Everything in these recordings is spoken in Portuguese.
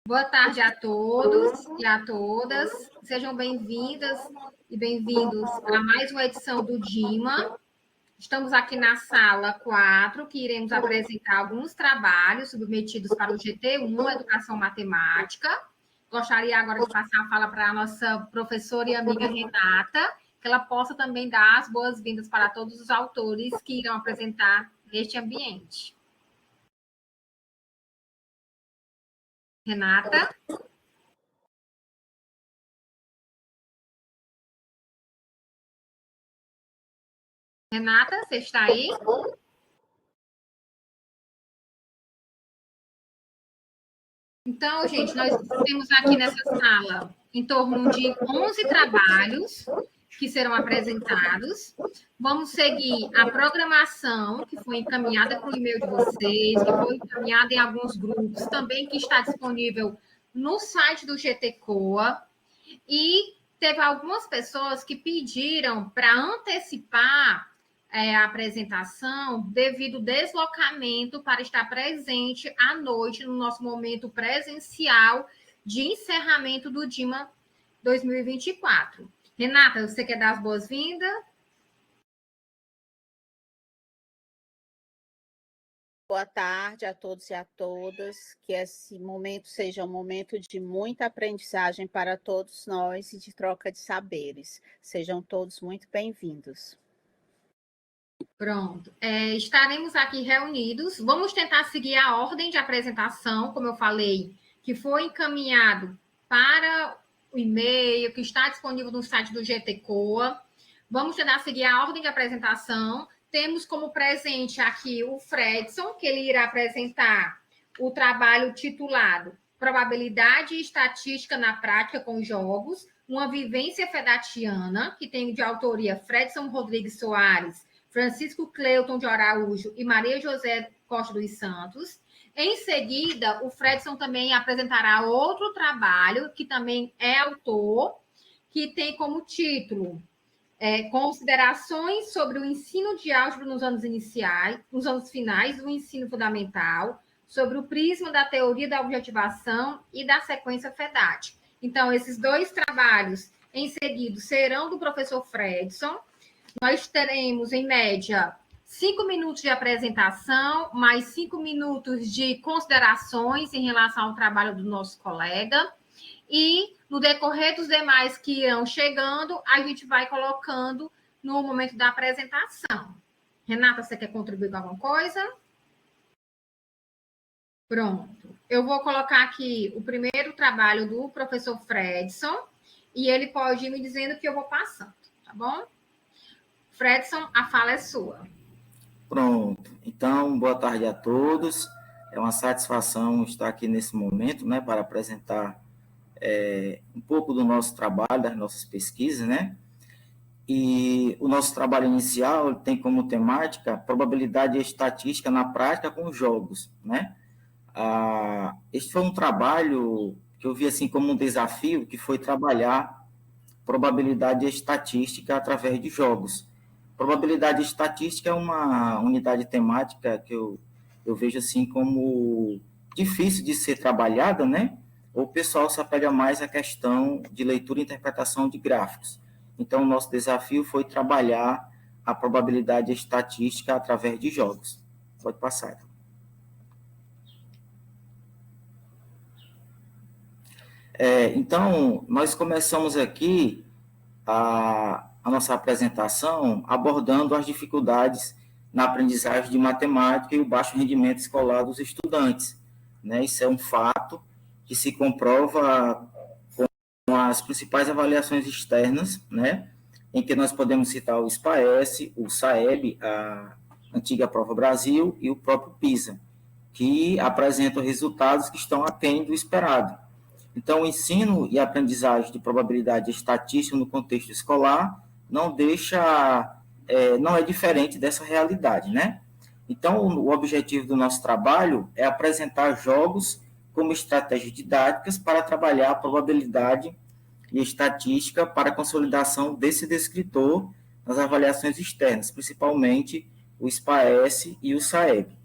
Boa tarde a todos e a todas. Sejam bem-vindas e bem-vindos a mais uma edição do DIMA. Estamos aqui na sala 4, que iremos apresentar alguns trabalhos submetidos para o GT1, Educação Matemática. Gostaria agora de passar a fala para a nossa professora e amiga Renata, que ela possa também dar as boas-vindas para todos os autores que irão apresentar neste ambiente. Renata? Renata, você está aí? Então, gente, nós temos aqui nessa sala em torno de 11 trabalhos que serão apresentados. Vamos seguir a programação que foi encaminhada para o e-mail de vocês, que foi encaminhada em alguns grupos, também que está disponível no site do GT-COA. E teve algumas pessoas que pediram para antecipar a apresentação devido ao deslocamento para estar presente à noite no nosso momento presencial de encerramento do DIMA 2024. Renata, você quer dar as boas-vindas? Boa tarde a todos e a todas, que esse momento seja um momento de muita aprendizagem para todos nós e de troca de saberes. Sejam todos muito bem-vindos. Pronto. Estaremos aqui reunidos. Vamos tentar seguir a ordem de apresentação, como eu falei, que foi encaminhado para o e-mail, que está disponível no site do GT-COA. Vamos tentar seguir a ordem de apresentação. Temos como presente aqui o Fredson, que ele irá apresentar o trabalho titulado Probabilidade e Estatística na Prática com Jogos, uma vivência fedatiana, que tem de autoria Fredson Rodrigues Soares, Francisco Cleuton de Araújo e Maria José Costa dos Santos. Em seguida, o Fredson também apresentará outro trabalho, que também é autor, que tem como título Considerações sobre o ensino de álgebra nos anos iniciais, nos anos finais do ensino fundamental, sobre o prisma da teoria da objetivação e da sequência FEDAT. Então, esses dois trabalhos, em seguida, serão do professor Fredson. Nós teremos, em média, 5 minutos de apresentação, mais 5 minutos de considerações em relação ao trabalho do nosso colega. E, no decorrer dos demais que irão chegando, a gente vai colocando no momento da apresentação. Renata, você quer contribuir com alguma coisa? Pronto. Eu vou colocar aqui o primeiro trabalho do professor Fredson, e ele pode ir me dizendo que eu vou passando, tá bom? Fredson, a fala é sua. Pronto. Então, boa tarde a todos. É uma satisfação estar aqui nesse momento, né, para apresentar um pouco do nosso trabalho, das nossas pesquisas, né? E o nosso trabalho inicial tem como temática probabilidade e estatística na prática com jogos, né? Este foi um trabalho que eu vi assim como um desafio, que foi trabalhar probabilidade e estatística através de jogos. Probabilidade e estatística é uma unidade temática que eu vejo assim como difícil de ser trabalhada, né? O pessoal se apega mais à questão de leitura e interpretação de gráficos. Então, o nosso desafio foi trabalhar a probabilidade e estatística através de jogos. Pode passar. Então, nós começamos aqui a nossa apresentação abordando as dificuldades na aprendizagem de matemática e o baixo rendimento escolar dos estudantes, né? Isso é um fato que se comprova com as principais avaliações externas, né? Em que nós podemos citar o SPAES, o SAEB, a antiga Prova Brasil e o próprio PISA, que apresentam resultados que estão aquém do esperado. Então, o ensino e aprendizagem de probabilidade estatística no contexto escolar não não é diferente dessa realidade, né? Então, o objetivo do nosso trabalho é apresentar jogos como estratégias didáticas para trabalhar a probabilidade e estatística para a consolidação desse descritor nas avaliações externas, principalmente o SPAES e o SAEB.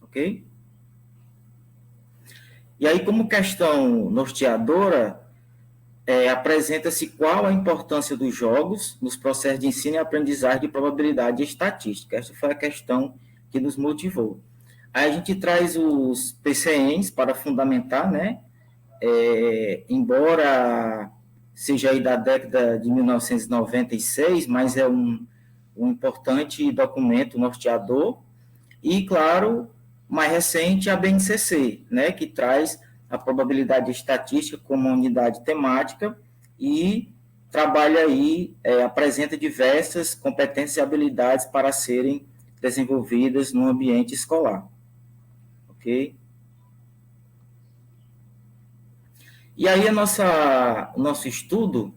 Ok? E aí, como questão norteadora, apresenta-se qual a importância dos jogos nos processos de ensino e aprendizagem de probabilidade e estatística. Essa foi a questão que nos motivou. Aí a gente traz os PCNs para fundamentar, né? Embora seja aí da década de 1996, mas é um importante documento norteador, e, claro, mais recente, a BNCC, né, que traz a probabilidade estatística como uma unidade temática e trabalha aí, apresenta diversas competências e habilidades para serem desenvolvidas no ambiente escolar. Ok? E aí o nosso estudo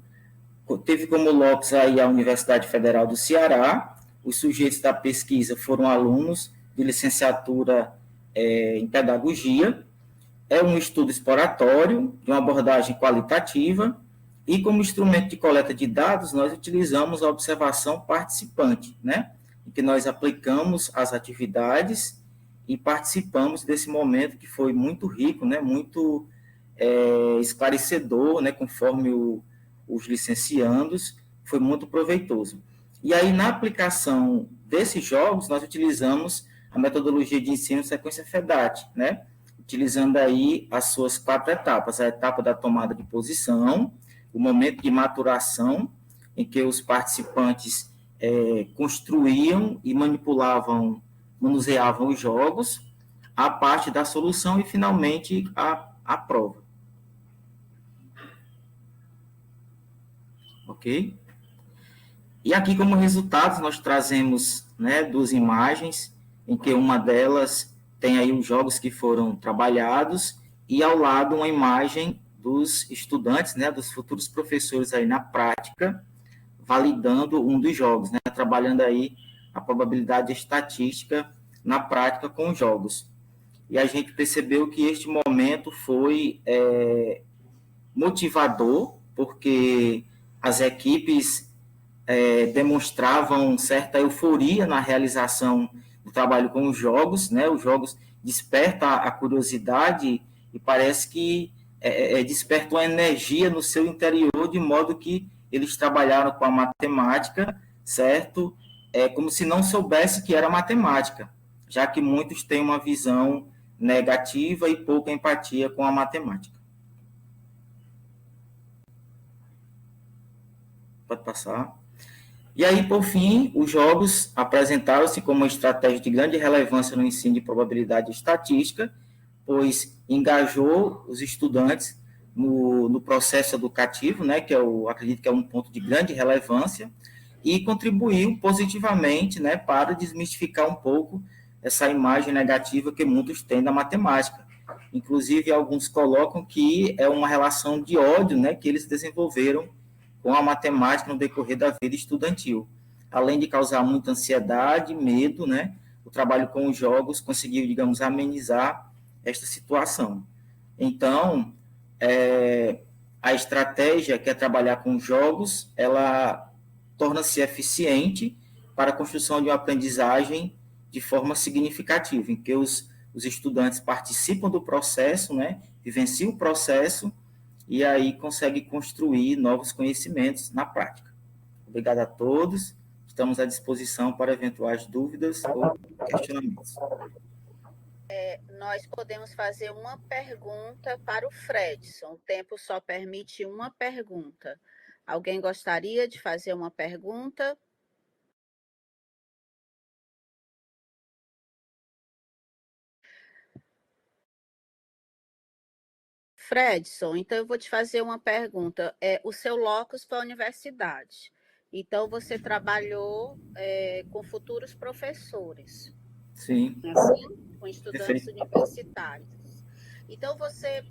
teve como locus aí a Universidade Federal do Ceará. Os sujeitos da pesquisa foram alunos de licenciatura em pedagogia. É um estudo exploratório, de uma abordagem qualitativa, e como instrumento de coleta de dados, nós utilizamos a observação participante, né? Em que nós aplicamos as atividades e participamos desse momento que foi muito rico, né? Muito esclarecedor, né? Conforme os licenciandos, foi muito proveitoso. E aí, na aplicação desses jogos, nós utilizamos a metodologia de ensino sequência FEDAT, né? Utilizando aí as suas 4 etapas: a etapa da tomada de posição, o momento de maturação, em que os participantes construíam e manuseavam os jogos, a parte da solução e, finalmente, a prova. Ok? E aqui, como resultados, nós trazemos, né, 2 imagens, em que uma delas tem aí os jogos que foram trabalhados, e ao lado uma imagem dos estudantes, né, dos futuros professores aí na prática, validando um dos jogos, né, trabalhando aí a probabilidade estatística na prática com os jogos. E a gente percebeu que este momento foi motivador, porque as equipes demonstravam certa euforia na realização do trabalho com os jogos, né? Os jogos despertam a curiosidade e parece que despertam uma energia no seu interior, de modo que eles trabalharam com a matemática, certo? Como se não soubesse que era matemática, já que muitos têm uma visão negativa e pouca empatia com a matemática. Pode passar. E aí, por fim, os jogos apresentaram-se como uma estratégia de grande relevância no ensino de probabilidade estatística, pois engajou os estudantes no processo educativo, né, que eu acredito que é um ponto de grande relevância, e contribuiu positivamente, né, para desmistificar um pouco essa imagem negativa que muitos têm da matemática. Inclusive, alguns colocam que é uma relação de ódio, né, que eles desenvolveram com a matemática no decorrer da vida estudantil. Além de causar muita ansiedade, medo, né, o trabalho com os jogos conseguiu, digamos, amenizar esta situação. Então, a estratégia que é trabalhar com jogos, ela torna-se eficiente para a construção de uma aprendizagem de forma significativa, em que os estudantes participam do processo, né, vivenciam o processo, e aí consegue construir novos conhecimentos na prática. Obrigado a todos. Estamos à disposição para eventuais dúvidas ou questionamentos. Nós podemos fazer uma pergunta para o Fredson. O tempo só permite uma pergunta. Alguém gostaria de fazer uma pergunta? Fredson, então eu vou te fazer uma pergunta. O seu locus foi a universidade. Então, você trabalhou com futuros professores. Sim. Assim, com estudantes Perfeito. universitários. Então, você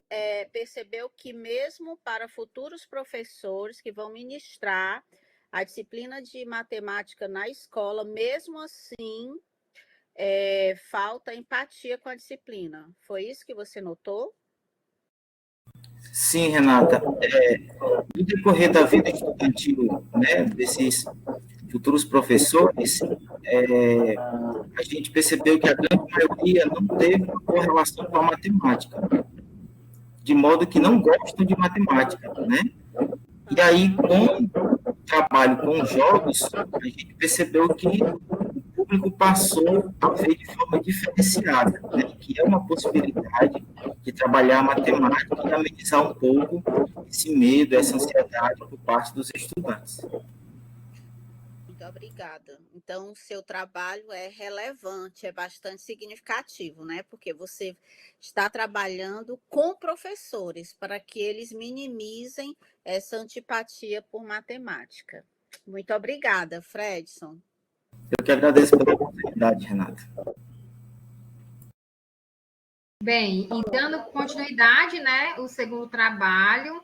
percebeu que mesmo para futuros professores que vão ministrar a disciplina de matemática na escola, mesmo assim, falta empatia com a disciplina. Foi isso que você notou? Sim, Renata. No decorrer da vida estudantil, né, desses futuros professores, a gente percebeu que a grande maioria não teve uma correlação com a matemática. de modo que não gostam de matemática, né? E aí, com o trabalho com jogos, a gente percebeu que o público passou a ver de forma diferenciada, né? Que é uma possibilidade de trabalhar a matemática e amenizar um pouco esse medo, essa ansiedade por parte dos estudantes. Muito obrigada. Então, o seu trabalho é relevante, é bastante significativo, né? Porque você está trabalhando com professores para que eles minimizem essa antipatia por matemática. Muito obrigada, Fredson. Eu que agradeço pela oportunidade, Renata. Bem, e dando continuidade, né, o segundo trabalho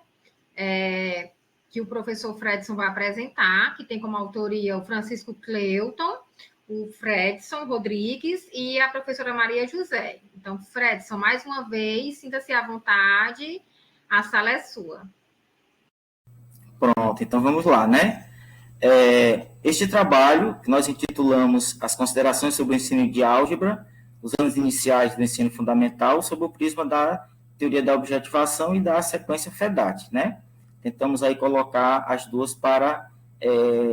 que o professor Fredson vai apresentar, que tem como autoria o Francisco Cleuton, o Fredson Rodrigues e a professora Maria José. Então, Fredson, mais uma vez, sinta-se à vontade, a sala é sua. Pronto, então vamos lá, né? Este trabalho, que nós intitulamos As Considerações sobre o Ensino de Álgebra, os anos iniciais do ensino fundamental, sob o prisma da teoria da objetivação e da sequência FEDAT, né? Tentamos aí colocar as duas para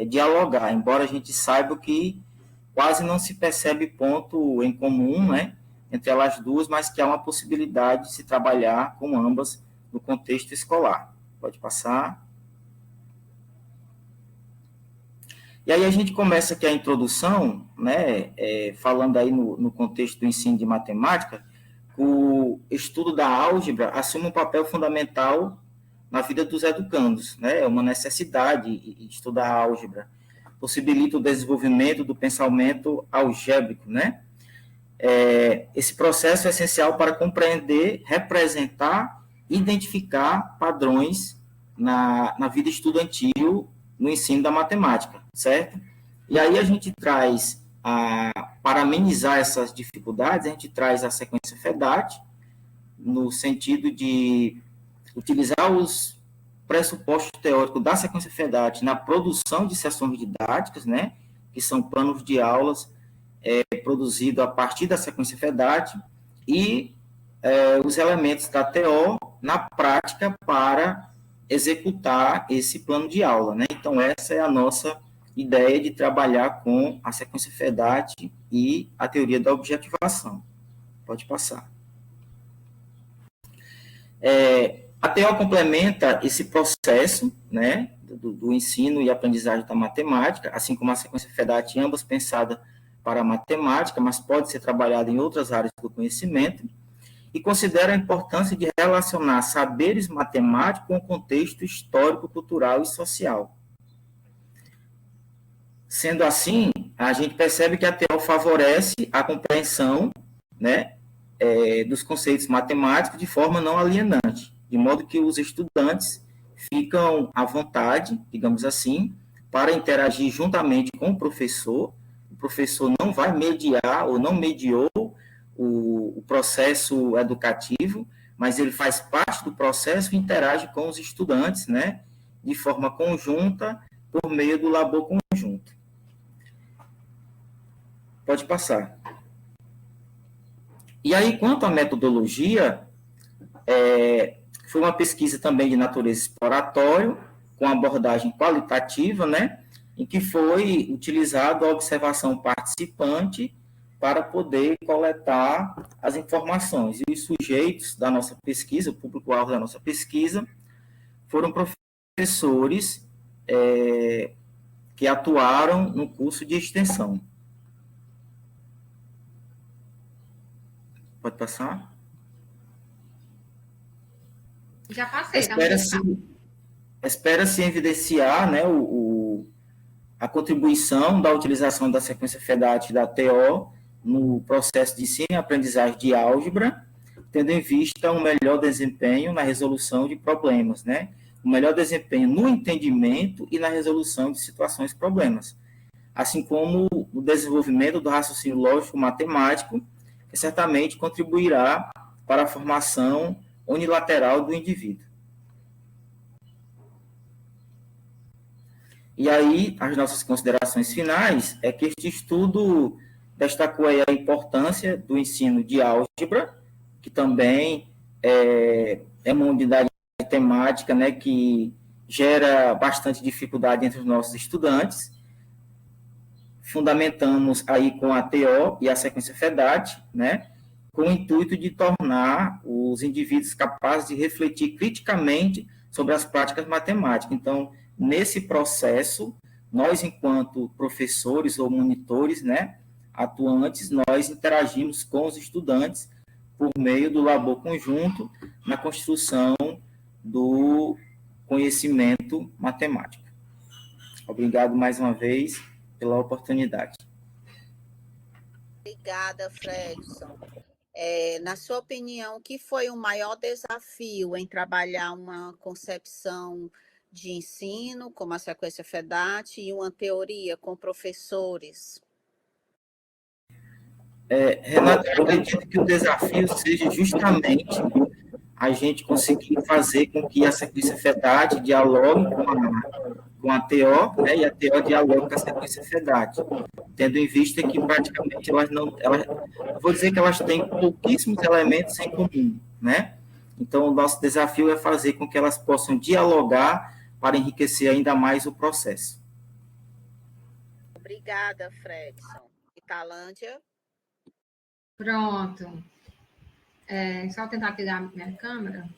dialogar, embora a gente saiba que quase não se percebe ponto em comum, né, entre elas duas, mas que há uma possibilidade de se trabalhar com ambas no contexto escolar. Pode passar. E aí a gente começa aqui a introdução, né, falando aí no contexto do ensino de matemática, o estudo da álgebra assume um papel fundamental na vida dos educandos, né, é uma necessidade estudar a álgebra, possibilita o desenvolvimento do pensamento algébrico, né, esse processo é essencial para compreender, representar, identificar padrões na vida estudantil no ensino da matemática, certo? E aí a gente traz, para amenizar essas dificuldades, a gente traz a sequência FEDAT, no sentido de utilizar os pressupostos teóricos da sequência FEDAT na produção de sessões didáticas, né, que são planos de aulas produzidos a partir da sequência FEDAT, e os elementos da TO na prática para executar esse plano de aula, né? Então, essa é a nossa ideia de trabalhar com a sequência FEDAT e a teoria da objetivação. Pode passar. A TO complementa esse processo, né, do ensino e aprendizagem da matemática, assim como a sequência FEDAT, ambas pensadas para a matemática, mas pode ser trabalhada em outras áreas do conhecimento, e considera a importância de relacionar saberes matemáticos com o contexto histórico, cultural e social. Sendo assim, a gente percebe que a TO favorece a compreensão, né, dos conceitos matemáticos de forma não alienante, de modo que os estudantes ficam à vontade, digamos assim, para interagir juntamente com o professor não vai mediar ou não mediou o processo educativo, mas ele faz parte do processo e interage com os estudantes, né, de forma conjunta, por meio do labor conjunto. Pode passar. E aí, quanto à metodologia, foi uma pesquisa também de natureza exploratória, com abordagem qualitativa, né, em que foi utilizado a observação participante para poder coletar as informações. E os sujeitos da nossa pesquisa, o público-alvo da nossa pesquisa, foram professores que atuaram no curso de extensão. Pode passar? Já passei. Espera-se evidenciar, né, a contribuição da utilização da sequência FEDAT e da TO no processo de ensino e aprendizagem de álgebra, tendo em vista um melhor desempenho na resolução de problemas, né? Um melhor desempenho no entendimento e na resolução de situações problemas, assim como o desenvolvimento do raciocínio lógico matemático, que certamente contribuirá para a formação unilateral do indivíduo. E aí, as nossas considerações finais é que este estudo destacou aí a importância do ensino de álgebra, que também é é uma unidade temática, né, que gera bastante dificuldade entre os nossos estudantes. Fundamentamos aí com a TO e a sequência FEDAT, né, com o intuito de tornar os indivíduos capazes de refletir criticamente sobre as práticas matemáticas. Então, nesse processo, nós, enquanto professores ou monitores, né, atuantes, nós interagimos com os estudantes por meio do labor conjunto na construção do conhecimento matemático. Obrigado mais uma vez pela oportunidade. Obrigada, Fredson. Na sua opinião, o que foi o maior desafio em trabalhar uma concepção de ensino, como a sequência FEDAT, e uma teoria com professores? Renata, eu acredito que o desafio seja justamente a gente conseguir fazer com que a sequência FEDAT dialogue com a TO, né, e a TO dialogue com a sequência FEDAT, tendo em vista que praticamente vou dizer que elas têm pouquíssimos elementos em comum, né? Então, o nosso desafio é fazer com que elas possam dialogar para enriquecer ainda mais o processo. Obrigada, Fredson. Italândia? Pronto. Só tentar aqui a minha câmera.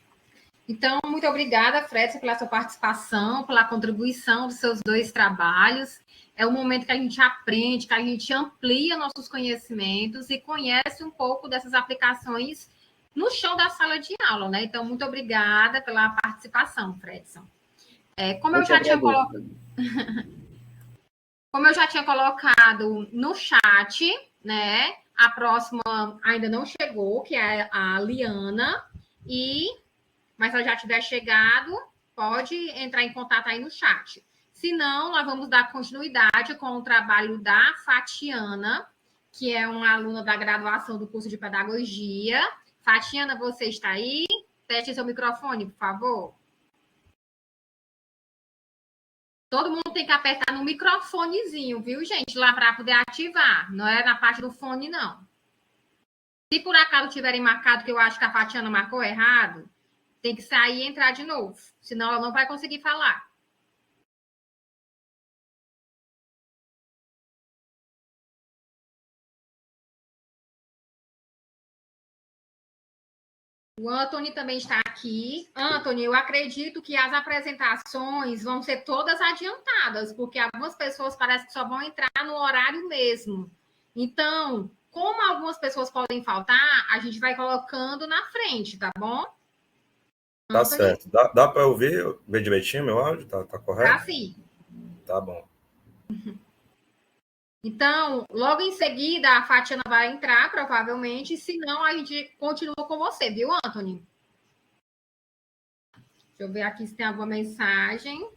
Então, muito obrigada, Fredson, pela sua participação, pela contribuição dos seus 2 trabalhos. É o momento que a gente aprende, que a gente amplia nossos conhecimentos e conhece um pouco dessas aplicações no chão da sala de aula, né? Então, muito obrigada pela participação, Fredson. Como eu já tinha colocado no chat, né? A próxima ainda não chegou, que é a Liana, mas se ela já tiver chegado, pode entrar em contato aí no chat. Se não, nós vamos dar continuidade com o trabalho da Fatiana, que é uma aluna da graduação do curso de Pedagogia. Fatiana, você está aí? Teste seu microfone, por favor. Todo mundo tem que apertar no microfonezinho, viu, gente? Lá para poder ativar. Não é na parte do fone, não. Se por acaso tiverem marcado, que eu acho que a Fatiana marcou errado, tem que sair e entrar de novo. Senão ela não vai conseguir falar. O Anthony também está aqui. Anthony, eu acredito que as apresentações vão ser todas adiantadas, porque algumas pessoas parecem que só vão entrar no horário mesmo. Então, como algumas pessoas podem faltar, a gente vai colocando na frente, tá bom? Tá certo. Dá para ouvir bem direitinho meu áudio? Tá correto? Tá sim. Tá bom. Então, logo em seguida, a Fatiana vai entrar, provavelmente, senão a gente continua com você, viu, Anthony? Deixa eu ver aqui se tem alguma mensagem.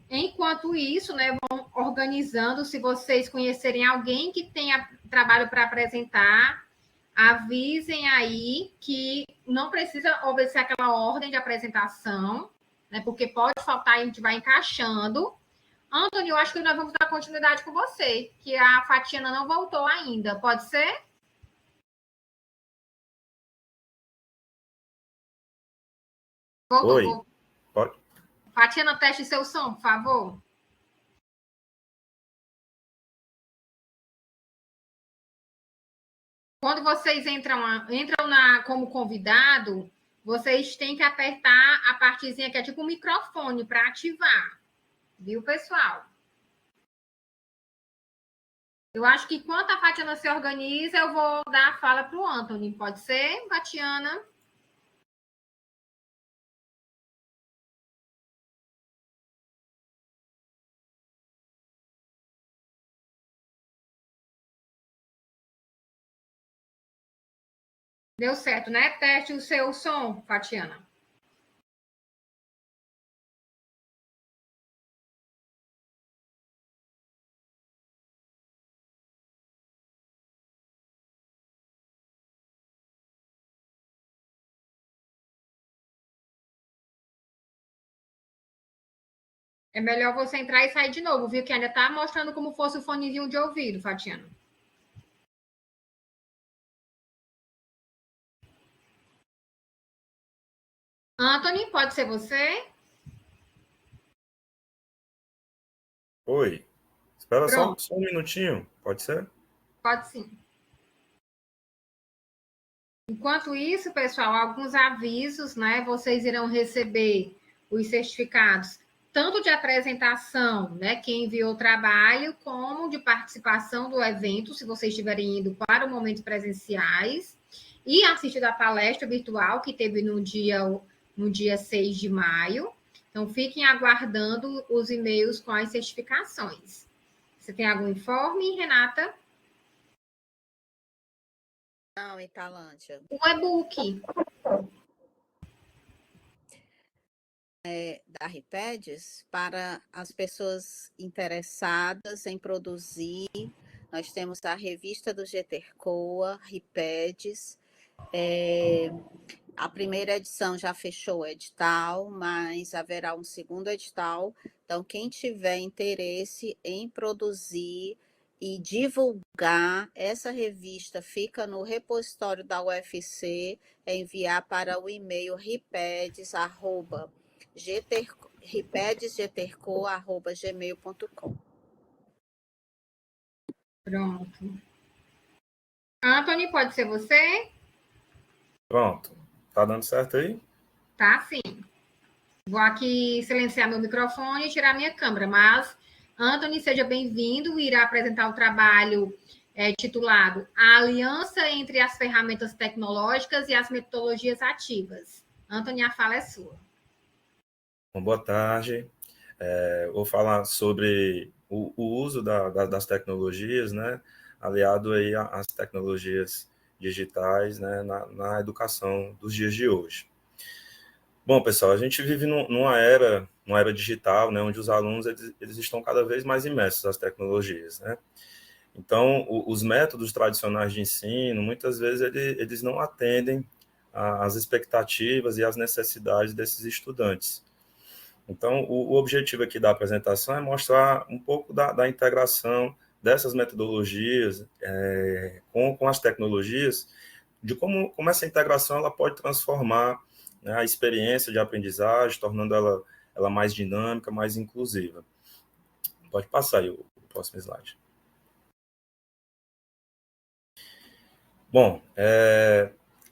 Enquanto isso, né, vão organizando. Se vocês conhecerem alguém que tenha trabalho para apresentar, avisem aí que não precisa obedecer aquela ordem de apresentação, né, porque pode faltar e a gente vai encaixando. Antônio, eu acho que nós vamos dar continuidade com você, que a Fatiana não voltou ainda. Pode ser? Voltou. Oi. Pode. Fatiana, teste seu som, por favor. Quando vocês entram como convidado, vocês têm que apertar a partezinha que é tipo um microfone para ativar. Viu, pessoal? Eu acho que enquanto a Fatiana se organiza, eu vou dar a fala para o Anthony. Pode ser, Fatiana? Deu certo, né? Teste o seu som, Fatiana. É melhor você entrar e sair de novo, viu? Que ainda tá mostrando como fosse o fonezinho de ouvido, Fatiana. Anthony, pode ser você? Oi. Espera Pronto, só um minutinho, pode ser? pode sim. Enquanto isso, pessoal, alguns avisos, né? Vocês irão receber os certificados, tanto de apresentação, né? Quem enviou o trabalho, como de participação do evento, se vocês estiverem indo para momentos presenciais, e assistir a palestra virtual que teve no dia 6 de maio. Então, fiquem aguardando os e-mails com as certificações. Você tem algum informe, Renata? Não, em Tailândia. O e-book. Da Ripedes, para as pessoas interessadas em produzir, nós temos a revista do GTERCOA, Ripedes. A primeira edição já fechou o edital, mas haverá um segundo edital. Então, quem tiver interesse em produzir e divulgar, essa revista fica no repositório da UFC, é enviar para o e-mail ripedesgeterco@gmail.com. Pronto. Anthony, pode ser você? Pronto. Tá dando certo aí? Tá, sim. Vou aqui silenciar meu microfone e tirar minha câmera, mas Anthony, seja bem-vindo. Irá apresentar o trabalho titulado A Aliança entre as Ferramentas Tecnológicas e as Metodologias Ativas. Anthony, a fala é sua. Bom, boa tarde. Vou falar sobre o uso das tecnologias, né, aliado aí às tecnologias digitais, né, na educação dos dias de hoje. Bom, pessoal, a gente vive numa era digital, né, onde os alunos eles estão cada vez mais imersos às tecnologias, né? Então, os métodos tradicionais de ensino, muitas vezes, eles não atendem às expectativas e às necessidades desses estudantes. Então, o objetivo aqui da apresentação é mostrar um pouco da integração dessas metodologias com as tecnologias, de como essa integração ela pode transformar, né, a experiência de aprendizagem, tornando ela mais dinâmica, mais inclusiva. Pode passar aí o próximo slide. Bom,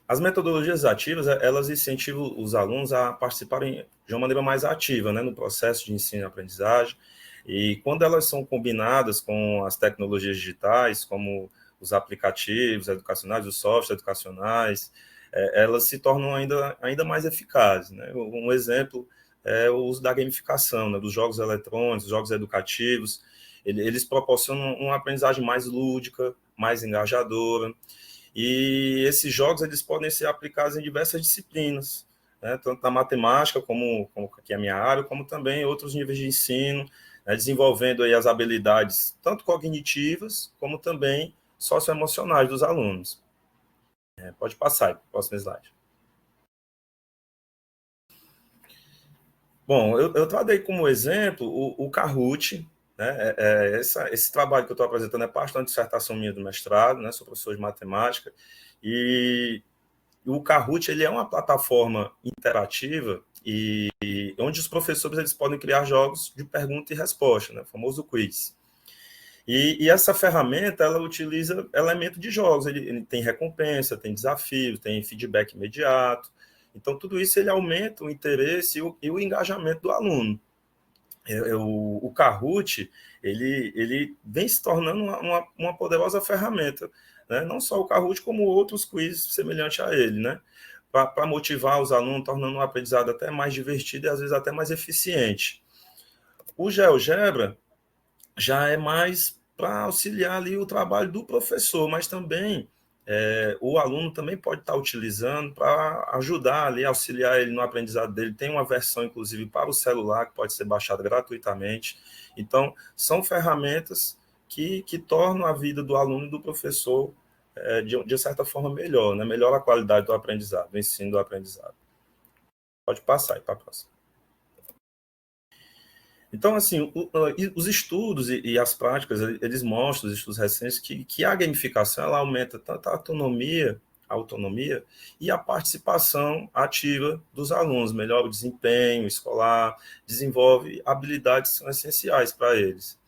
as metodologias ativas, elas incentivam os alunos a participarem de uma maneira mais ativa, né, no processo de ensino e aprendizagem, e quando elas são combinadas com as tecnologias digitais, como os aplicativos educacionais, os softwares educacionais, elas se tornam ainda mais eficazes, né? Um exemplo é o uso da gamificação, né, dos jogos eletrônicos, jogos educativos, eles proporcionam uma aprendizagem mais lúdica, mais engajadora, e esses jogos eles podem ser aplicados em diversas disciplinas, né, tanto na matemática, como que é a minha área, como também em outros níveis de ensino, né, desenvolvendo aí as habilidades tanto cognitivas, como também socioemocionais dos alunos. Pode passar aí para o próximo slide. Bom, eu tratei como exemplo o Kahoot, né? Esse trabalho que eu estou apresentando é parte da dissertação minha do mestrado, né? Sou professor de matemática, e o Kahoot ele é uma plataforma interativa e onde os professores eles podem criar jogos de pergunta e resposta, né? O famoso quiz. E essa ferramenta ela utiliza elemento de jogos, ele tem recompensa, tem desafio, tem feedback imediato. Então, tudo isso ele aumenta o interesse e o engajamento do aluno. O Kahoot, ele vem se tornando uma poderosa ferramenta, né? Não só o Kahoot, como outros quiz semelhantes a ele, né? Para motivar os alunos, tornando o aprendizado até mais divertido e, às vezes, até mais eficiente. O GeoGebra já é mais para auxiliar ali o trabalho do professor, mas também o aluno também pode estar utilizando para ajudar ali, auxiliar ele no aprendizado dele. Tem uma versão, inclusive, para o celular, que pode ser baixada gratuitamente. Então, são ferramentas que tornam a vida do aluno e do professor, de certa forma, melhor, né? Melhora a qualidade do aprendizado, do ensino do aprendizado. Pode passar aí para a próxima. Então, assim, os estudos e as práticas, eles mostram, os estudos recentes, que a gamificação ela aumenta tanto a autonomia autonomia, e a participação ativa dos alunos, melhora o desempenho escolar, desenvolve habilidades que são essenciais para eles.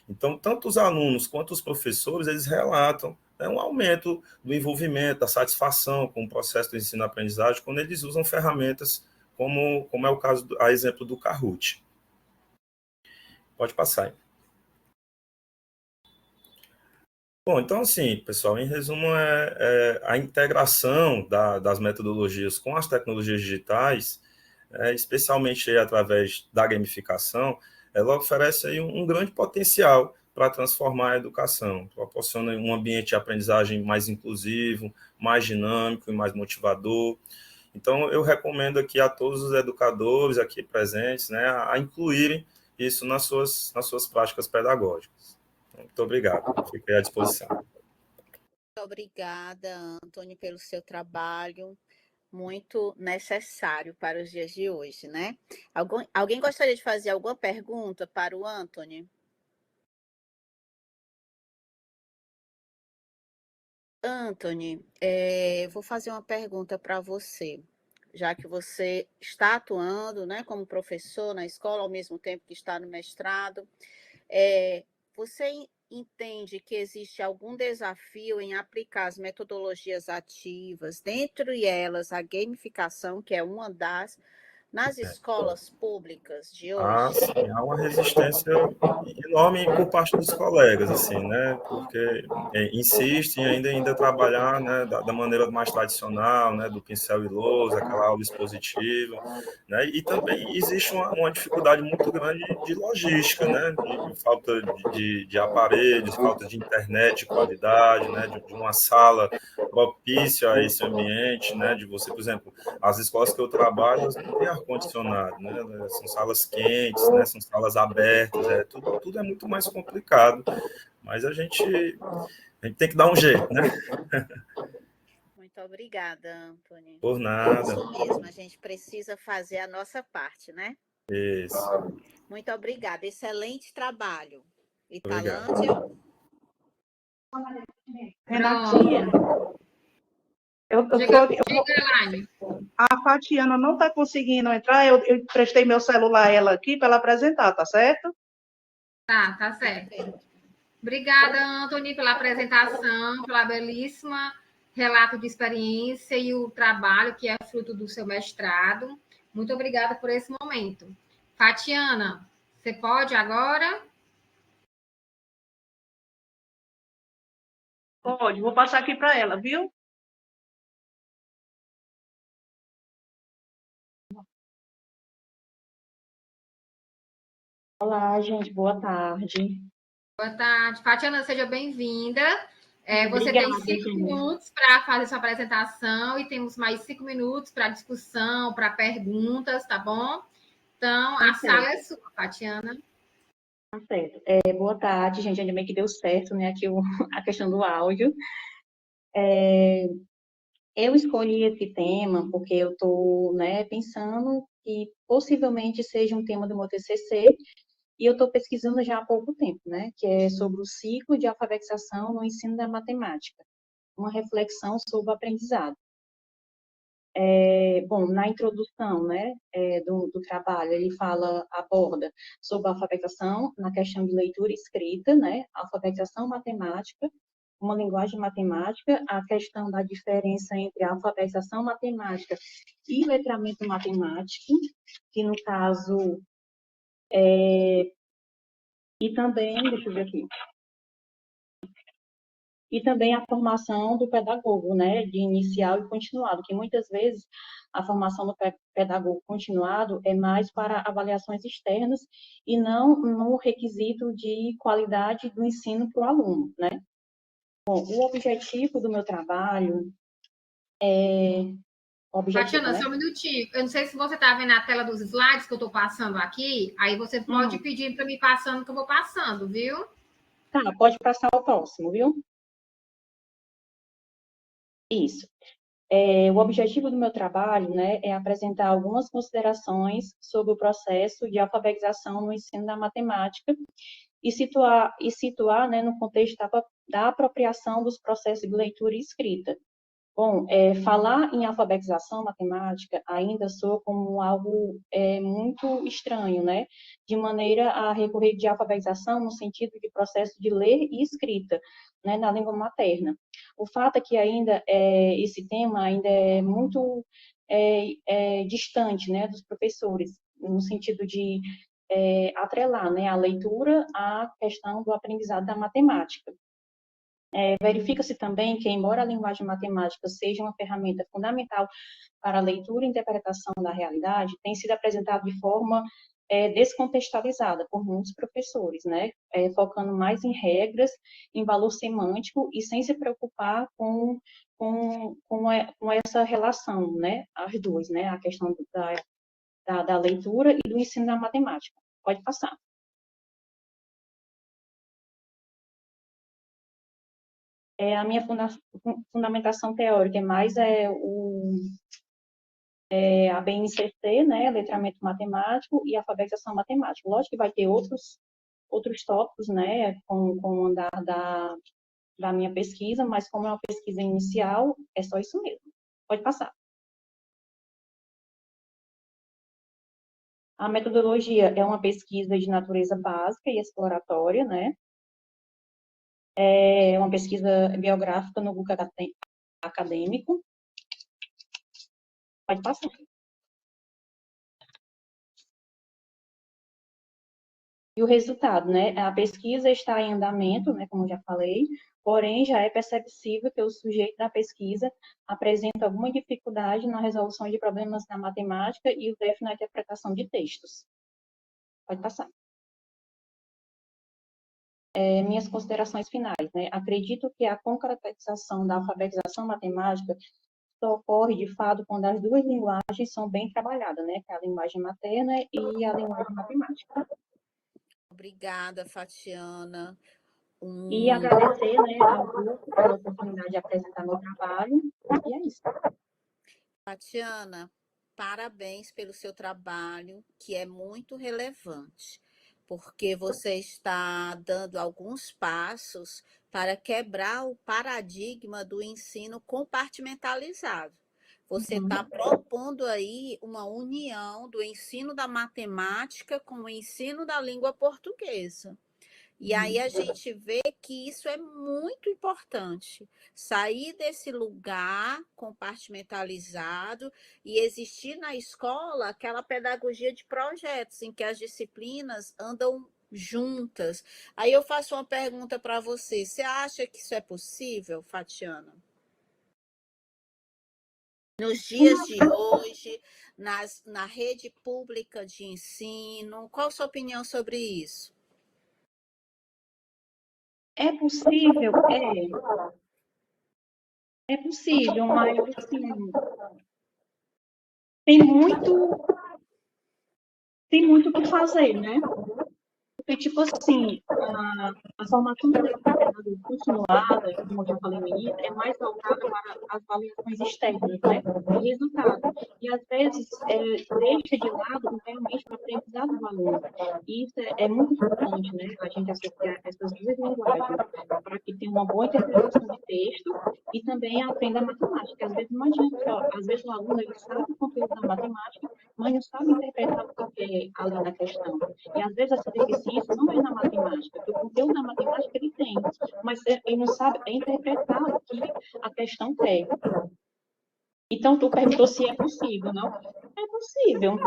Então, tanto os alunos quanto os professores, eles relatam, né, um aumento do envolvimento, da satisfação com o processo do ensino-aprendizagem, quando eles usam ferramentas como é o caso, a exemplo do Kahoot. Pode passar. Bom, então, assim, pessoal, em resumo, a integração das metodologias com as tecnologias digitais, especialmente aí, através da gamificação, ela oferece aí um grande potencial para transformar a educação, proporciona um ambiente de aprendizagem mais inclusivo, mais dinâmico e mais motivador. Então, eu recomendo aqui a todos os educadores aqui presentes, né, a incluírem isso nas suas práticas pedagógicas. Muito obrigado, fiquei à disposição. Muito obrigada, Antônio, pelo seu trabalho, muito necessário para os dias de hoje, né? Alguém gostaria de fazer alguma pergunta para o Antônio? Antônio, vou fazer uma pergunta para você, já que você está atuando, né, como professor na escola, ao mesmo tempo que está no mestrado. Você entende que existe algum desafio em aplicar as metodologias ativas, dentre elas a gamificação, que é uma das, nas escolas públicas de hoje? Sim, há uma resistência enorme por parte dos colegas, assim, né? Porque insistem ainda trabalhar, né, da maneira mais tradicional, né, do pincel e lousa, aquela aula expositiva, né? E também existe uma dificuldade muito grande de logística, né? De falta de aparelhos, falta de internet de qualidade, né? De uma sala propícia a esse ambiente, né? De você, por exemplo, as escolas que eu trabalho, elas não têm ar-condicionado, né? São salas quentes, né? São salas abertas, tudo é muito mais complicado, mas a gente tem que dar um jeito, né? Muito obrigada, Antônio. Por nada. É isso mesmo, a gente precisa fazer a nossa parte, né? Isso. Muito obrigada, excelente trabalho. Obrigado. Italândia? Renatinha, a Fatiana não está conseguindo entrar, eu prestei meu celular a ela aqui para ela apresentar, tá certo? Tá certo. Obrigada, Antônio, pela apresentação, pela belíssima relato de experiência e o trabalho que é fruto do seu mestrado. Muito obrigada por esse momento. Fatiana, você pode agora? Pode, vou passar aqui para ela, viu? Olá, gente, boa tarde. Boa tarde. Fatiana, seja bem-vinda. Você Obrigada, tem 5 minutos para fazer sua apresentação e temos mais 5 minutos para discussão, para perguntas, tá bom? Então, a sala é sua, Fatiana. Tá certo. Boa tarde, gente. Ainda bem que deu certo, né? Aqui a questão do áudio. Eu escolhi esse tema porque eu estou, né, pensando que possivelmente seja um tema do meu TCC e eu estou pesquisando já há pouco tempo, né? Que é sobre o ciclo de alfabetização no ensino da matemática, uma reflexão sobre o aprendizado. Bom, na introdução, né, do trabalho, ele aborda sobre a alfabetização na questão de leitura e escrita, né, alfabetização matemática, uma linguagem matemática, a questão da diferença entre a alfabetização matemática e letramento matemático, que no caso, e também, deixa eu ver aqui, e também a formação do pedagogo, né, de inicial e continuado, que muitas vezes a formação do pedagogo continuado é mais para avaliações externas e não no requisito de qualidade do ensino para o aluno, né. Bom, o objetivo do meu trabalho Fatiana, né? só um minutinho. Eu não sei se você está vendo a tela dos slides que eu estou passando aqui, aí você pode pedir para me passando que eu vou passando, viu? Tá, pode passar o próximo, viu? Isso. O objetivo do meu trabalho, né, é apresentar algumas considerações sobre o processo de alfabetização no ensino da matemática e situar, né, no contexto da apropriação dos processos de leitura e escrita, Bom, falar em alfabetização matemática ainda soa como algo muito estranho, né? De maneira a recorrer de alfabetização no sentido de processo de ler e escrita, né, na língua materna. O fato é que ainda esse tema ainda é muito distante, né, dos professores, no sentido de atrelar, né, a leitura à questão do aprendizado da matemática. Verifica-se também que, embora a linguagem matemática seja uma ferramenta fundamental para a leitura e interpretação da realidade, tem sido apresentada de forma descontextualizada por muitos professores, né? Focando mais em regras, em valor semântico e sem se preocupar com essa relação, né? As duas, né? A questão da leitura e do ensino da matemática. Pode passar. A minha fundamentação teórica é mais a BNCC, né, letramento matemático e alfabetização matemática. Lógico que vai ter outros tópicos, né, com o andar da minha pesquisa, mas como é uma pesquisa inicial, é só isso mesmo. Pode passar. A metodologia é uma pesquisa de natureza básica e exploratória, né? É uma pesquisa biográfica no Google acadêmico. Pode passar. E o resultado, né? A pesquisa está em andamento, né, como eu já falei, porém já é perceptível que o sujeito da pesquisa apresenta alguma dificuldade na resolução de problemas na matemática e o déficit na interpretação de textos. Pode passar. Minhas considerações finais, né? Acredito que a concretização da alfabetização matemática só ocorre, de fato, quando as duas linguagens são bem trabalhadas, né? Que é a linguagem materna e a linguagem matemática. Obrigada, Fatiana. E agradecer, né, ao grupo pela oportunidade de apresentar meu trabalho. E é isso. Fatiana, parabéns pelo seu trabalho, que é muito relevante, porque você está dando alguns passos para quebrar o paradigma do ensino compartimentalizado. Você está propondo aí uma união do ensino da matemática com o ensino da língua portuguesa. E aí a gente vê que isso é muito importante, sair desse lugar compartimentalizado e existir na escola aquela pedagogia de projetos em que as disciplinas andam juntas. Aí eu faço uma pergunta para você: você acha que isso é possível, Fatiana? Nos dias de hoje, na rede pública de ensino, qual a sua opinião sobre isso? É possível? É possível, mas, assim, tem muito o que fazer, né? Porque, tipo assim, a formação do determinado continuada, como eu já falei no início, é mais voltada para as avaliações externas, né? De resultado. E, às vezes, deixa de lado realmente o aprendizado do aluno. E isso é muito importante, né? A gente associar essas duas linguagens para que tenha uma boa interpretação de texto e também aprenda a matemática. Às vezes não adianta, às vezes o aluno ele sabe o conteúdo da matemática, mas não sabe interpretar o que é ali na questão. E às vezes essa deficiência não é na matemática, porque o conteúdo da matemática ele tem, mas ele não sabe interpretar o que a questão quer. Então, tu perguntou se é possível, não? É possível.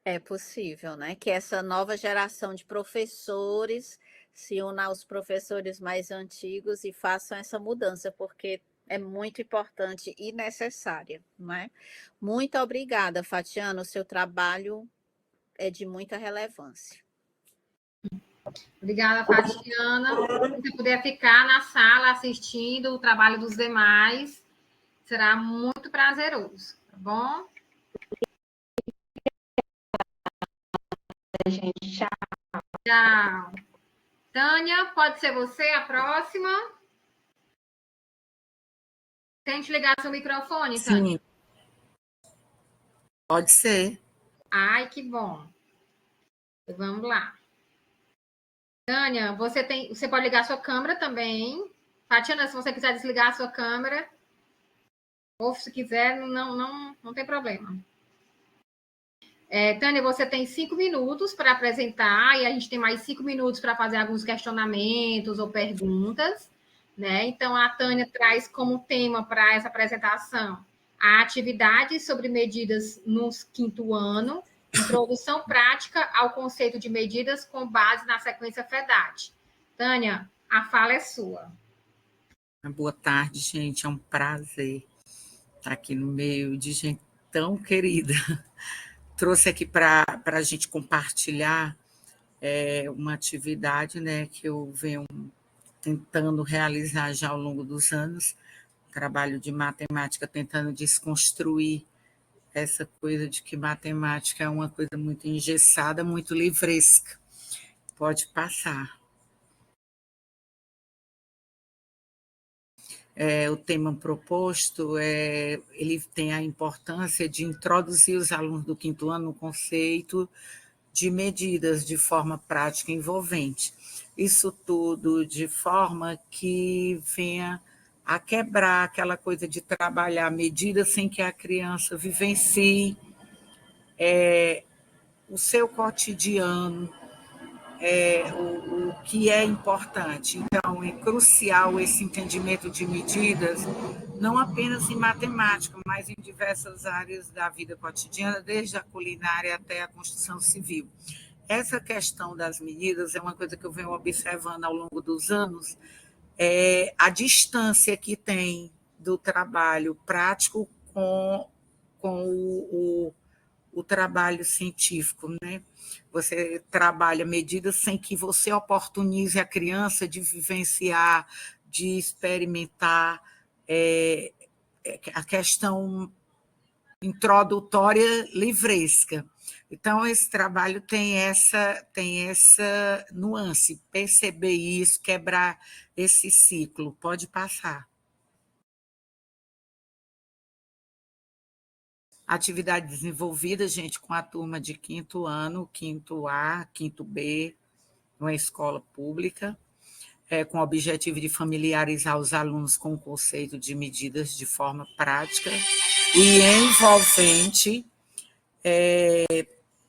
É possível, né? Que essa nova geração de professores se una aos professores mais antigos e façam essa mudança, porque é muito importante e necessária, não é? Muito obrigada, Fatiana. O seu trabalho é de muita relevância. Obrigada, Fatiana. Se você puder ficar na sala assistindo o trabalho dos demais, será muito prazeroso, tá bom? Gente, tchau. Tchau. Tânia, pode ser você a próxima? Tente ligar seu microfone, Tânia. Sim. Pode ser. Ai, que bom. Vamos lá. Tânia, você pode ligar sua câmera também. Tatiana, se você quiser desligar a sua câmera, ou se quiser, não tem problema. Tânia, você tem 5 minutos para apresentar e a gente tem mais 5 minutos para fazer alguns questionamentos ou perguntas, né? Então, a Tânia traz como tema para essa apresentação a atividade sobre medidas no 5º ano, introdução prática ao conceito de medidas com base na sequência FEDAT. Tânia, a fala é sua. Boa tarde, gente. É um prazer estar aqui no meio de gente tão querida. Trouxe aqui para a gente compartilhar uma atividade, né, que eu venho tentando realizar já ao longo dos anos, trabalho de matemática, tentando desconstruir essa coisa de que matemática é uma coisa muito engessada, muito livresca. Pode passar. O tema proposto ele tem a importância de introduzir os alunos do 5º ano no conceito de medidas de forma prática e envolvente. Isso tudo de forma que venha a quebrar aquela coisa de trabalhar medidas sem que a criança vivencie o seu cotidiano, o que é importante. Então, é crucial esse entendimento de medidas, não apenas em matemática, mas em diversas áreas da vida cotidiana, desde a culinária até a construção civil. Essa questão das medidas é uma coisa que eu venho observando ao longo dos anos, a distância que tem do trabalho prático com o trabalho científico, né? Você trabalha medidas sem que você oportunize a criança de vivenciar, de experimentar a questão introdutória livresca. Então, esse trabalho tem essa nuance, perceber isso, quebrar esse ciclo. Pode passar. Atividade desenvolvida, gente, com a turma de 5º ano, 5º A, 5º B, uma escola pública, com o objetivo de familiarizar os alunos com o conceito de medidas de forma prática e envolvente,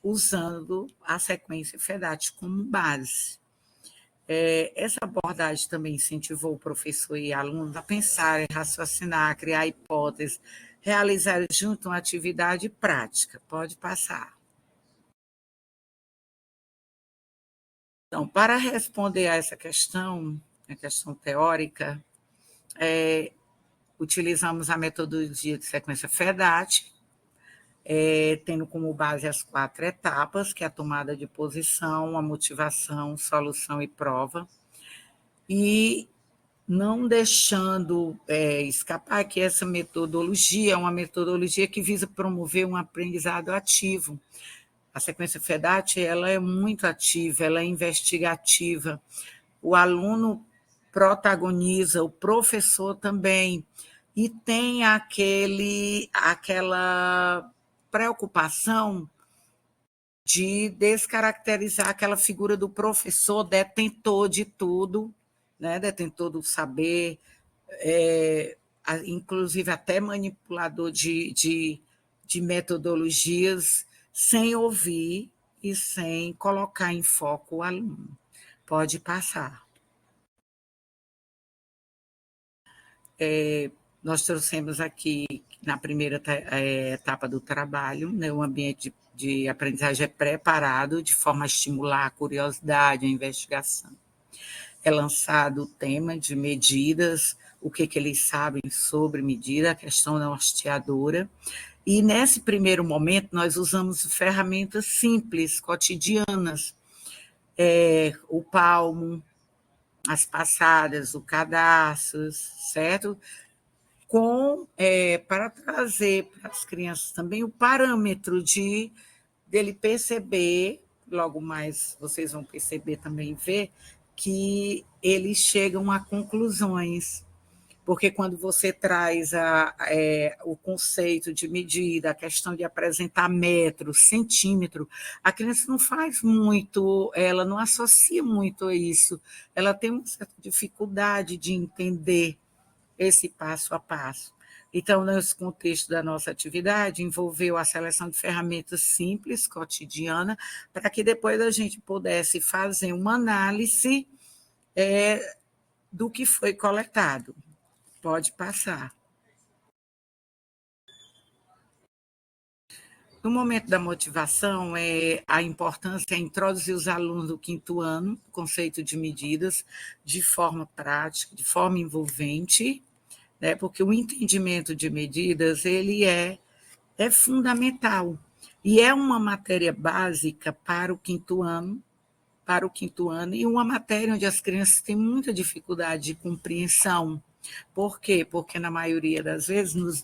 usando a sequência FEDAT como base. Essa abordagem também incentivou o professor e alunos a pensar, raciocinar, a criar hipóteses, realizar junto uma atividade prática. Pode passar. Então, para responder a essa questão, a questão teórica, utilizamos a metodologia de sequência FEDAT, tendo como base as 4 etapas, que é a tomada de posição, a motivação, solução e prova, e não deixando escapar que essa metodologia é uma metodologia que visa promover um aprendizado ativo. A sequência FEDAT ela é muito ativa, ela é investigativa. O aluno protagoniza, o professor também, e tem aquela preocupação de descaracterizar aquela figura do professor detentor de tudo, né? Detentor do saber, inclusive até manipulador de metodologias, sem ouvir e sem colocar em foco o aluno. Pode passar. Nós trouxemos aqui, na primeira etapa do trabalho, né, um ambiente de aprendizagem preparado, de forma a estimular a curiosidade, a investigação. É lançado o tema de medidas, o que eles sabem sobre medida, a questão norteadora. E, nesse primeiro momento, nós usamos ferramentas simples, cotidianas, o palmo, as passadas, o cadastro, certo? Para trazer para as crianças também o parâmetro dele perceber, logo mais vocês vão perceber também, ver que eles chegam a conclusões, porque quando você traz o conceito de medida, a questão de apresentar metro, centímetro, a criança não faz muito, ela não associa muito a isso, ela tem uma certa dificuldade de entender esse passo a passo. Então, nesse contexto da nossa atividade, envolveu a seleção de ferramentas simples, cotidiana, para que depois a gente pudesse fazer uma análise do que foi coletado. Pode passar. No momento da motivação, a importância é introduzir os alunos do 5º ano, conceito de medidas, de forma prática, de forma envolvente, né? Porque o entendimento de medidas ele é fundamental e é uma matéria básica para o 5º ano, e uma matéria onde as crianças têm muita dificuldade de compreensão. Por quê? Porque, na maioria das vezes,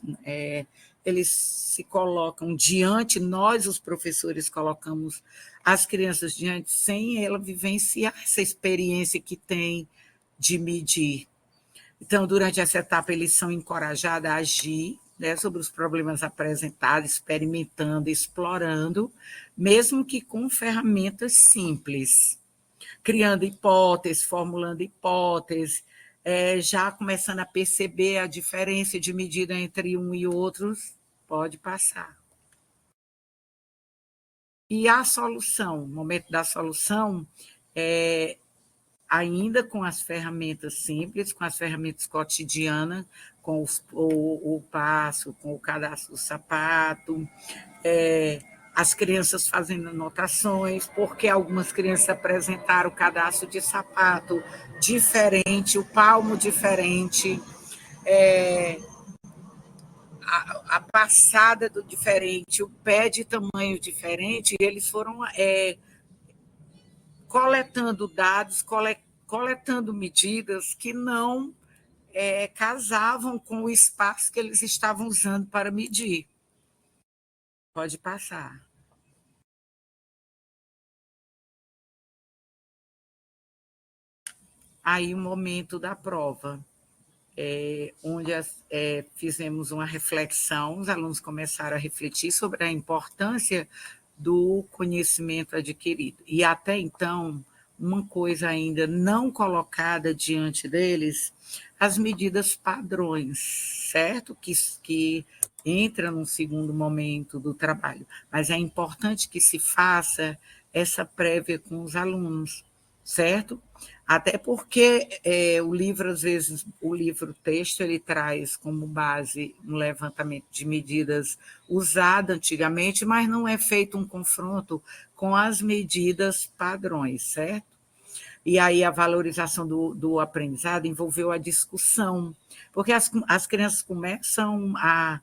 eles se colocam diante, nós, os professores, colocamos as crianças diante sem ela vivenciar essa experiência que tem de medir. Então, durante essa etapa, eles são encorajados a agir, né, sobre os problemas apresentados, experimentando, explorando, mesmo que com ferramentas simples, criando hipóteses, formulando hipóteses, já começando a perceber a diferença de medida entre um e outros. Pode passar. E a solução, o momento da solução, ainda com as ferramentas simples, com as ferramentas cotidianas, com o passo, com o cadastro do sapato, as crianças fazendo anotações, porque algumas crianças apresentaram o cadastro de sapato diferente, o palmo diferente, a passada do diferente, o pé de tamanho diferente, e eles foram coletando dados, coletando medidas que não casavam com o espaço que eles estavam usando para medir. Pode passar. Aí o momento da prova, onde fizemos uma reflexão, os alunos começaram a refletir sobre a importância do conhecimento adquirido. E até então, uma coisa ainda não colocada diante deles, as medidas padrões, certo? Que entra no segundo momento do trabalho. Mas é importante que se faça essa prévia com os alunos, certo? Até porque o livro, às vezes, o livro-texto, ele traz como base um levantamento de medidas usado antigamente, mas não é feito um confronto com as medidas padrões, certo? E aí a valorização do aprendizado envolveu a discussão, porque as crianças começam a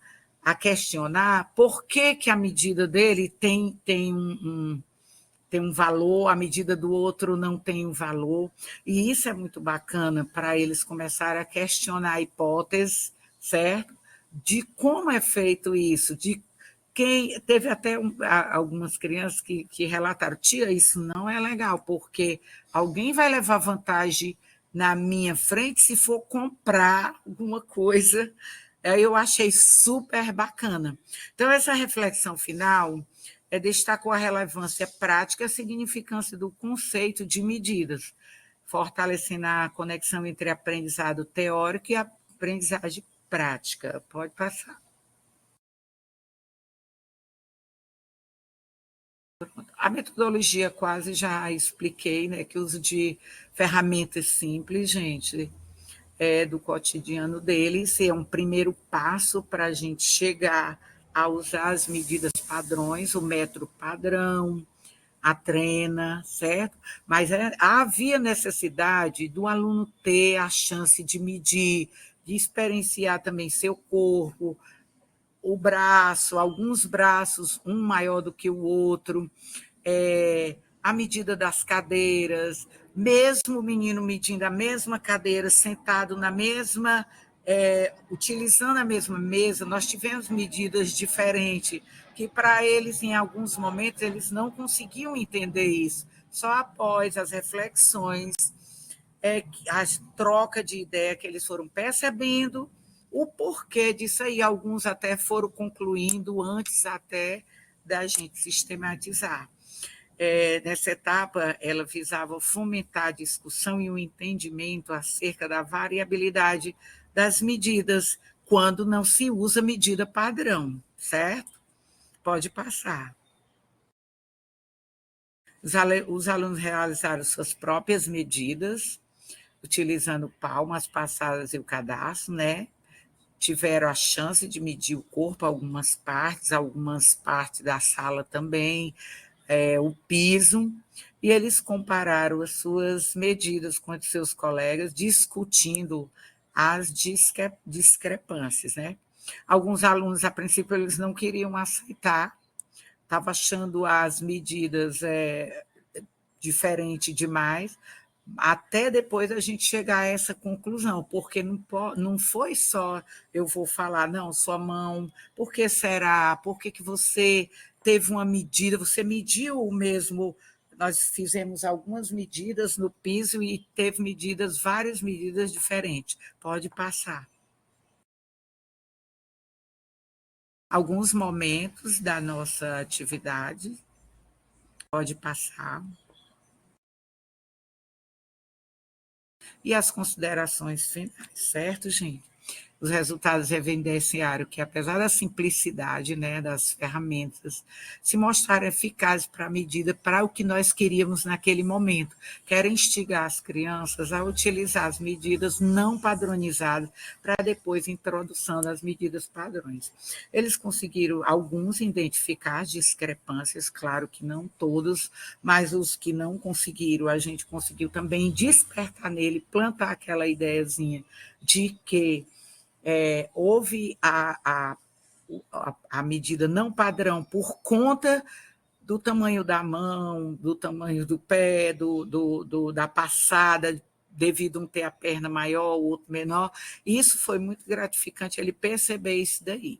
questionar por que a medida dele tem um valor, a medida do outro não tem um valor, e isso é muito bacana para eles começarem a questionar a hipótese, certo? De como é feito isso, de quem... Teve até algumas crianças que relataram, tia, isso não é legal, porque alguém vai levar vantagem na minha frente se for comprar alguma coisa. Eu achei super bacana. Então, essa reflexão final destacou a relevância prática e a significância do conceito de medidas, fortalecendo a conexão entre aprendizado teórico e aprendizagem prática. Pode passar. A metodologia quase já expliquei, né, que o uso de ferramentas simples, gente, do cotidiano deles, é um primeiro passo para a gente chegar a usar as medidas padrões, o metro padrão, a trena, certo? Mas havia necessidade do aluno ter a chance de medir, de experienciar também seu corpo, o braço, alguns braços, um maior do que o outro, a medida das cadeiras, mesmo o menino medindo a mesma cadeira, sentado na mesma, utilizando a mesma mesa, nós tivemos medidas diferentes, que para eles, em alguns momentos, eles não conseguiam entender isso. Só após as reflexões a troca de ideia que eles foram percebendo, o porquê disso aí. Alguns até foram concluindo antes até da gente sistematizar. Nessa etapa, ela visava fomentar a discussão e o entendimento acerca da variabilidade das medidas, quando não se usa medida padrão, certo? Pode passar. Os alunos realizaram suas próprias medidas, utilizando palmas passadas e o cadastro, né? Tiveram a chance de medir o corpo, algumas partes da sala também, o piso, e eles compararam as suas medidas com as de seus colegas, discutindo as discrepâncias, né? Alguns alunos, a princípio, eles não queriam aceitar, estavam achando as medidas diferentes demais, até depois a gente chegar a essa conclusão, porque não foi só eu vou falar, não, sua mão, por que será? Por que você teve uma medida? Você mediu o mesmo? Nós fizemos algumas medidas no piso e teve várias medidas diferentes. Pode passar. Alguns momentos da nossa atividade. Pode passar. E as considerações finais, certo, gente? Os resultados evidenciaram que, apesar da simplicidade, né, das ferramentas, se mostraram eficazes para a medida, para o que nós queríamos naquele momento, que era instigar as crianças a utilizar as medidas não padronizadas para depois a introdução das medidas padrões. Eles conseguiram, alguns, identificar as discrepâncias, claro que não todos, mas os que não conseguiram, a gente conseguiu também despertar nele, plantar aquela ideiazinha de que houve a medida não padrão por conta do tamanho da mão, do tamanho do pé, da passada, devido a um ter a perna maior, o outro menor. Isso foi muito gratificante, ele perceber isso daí.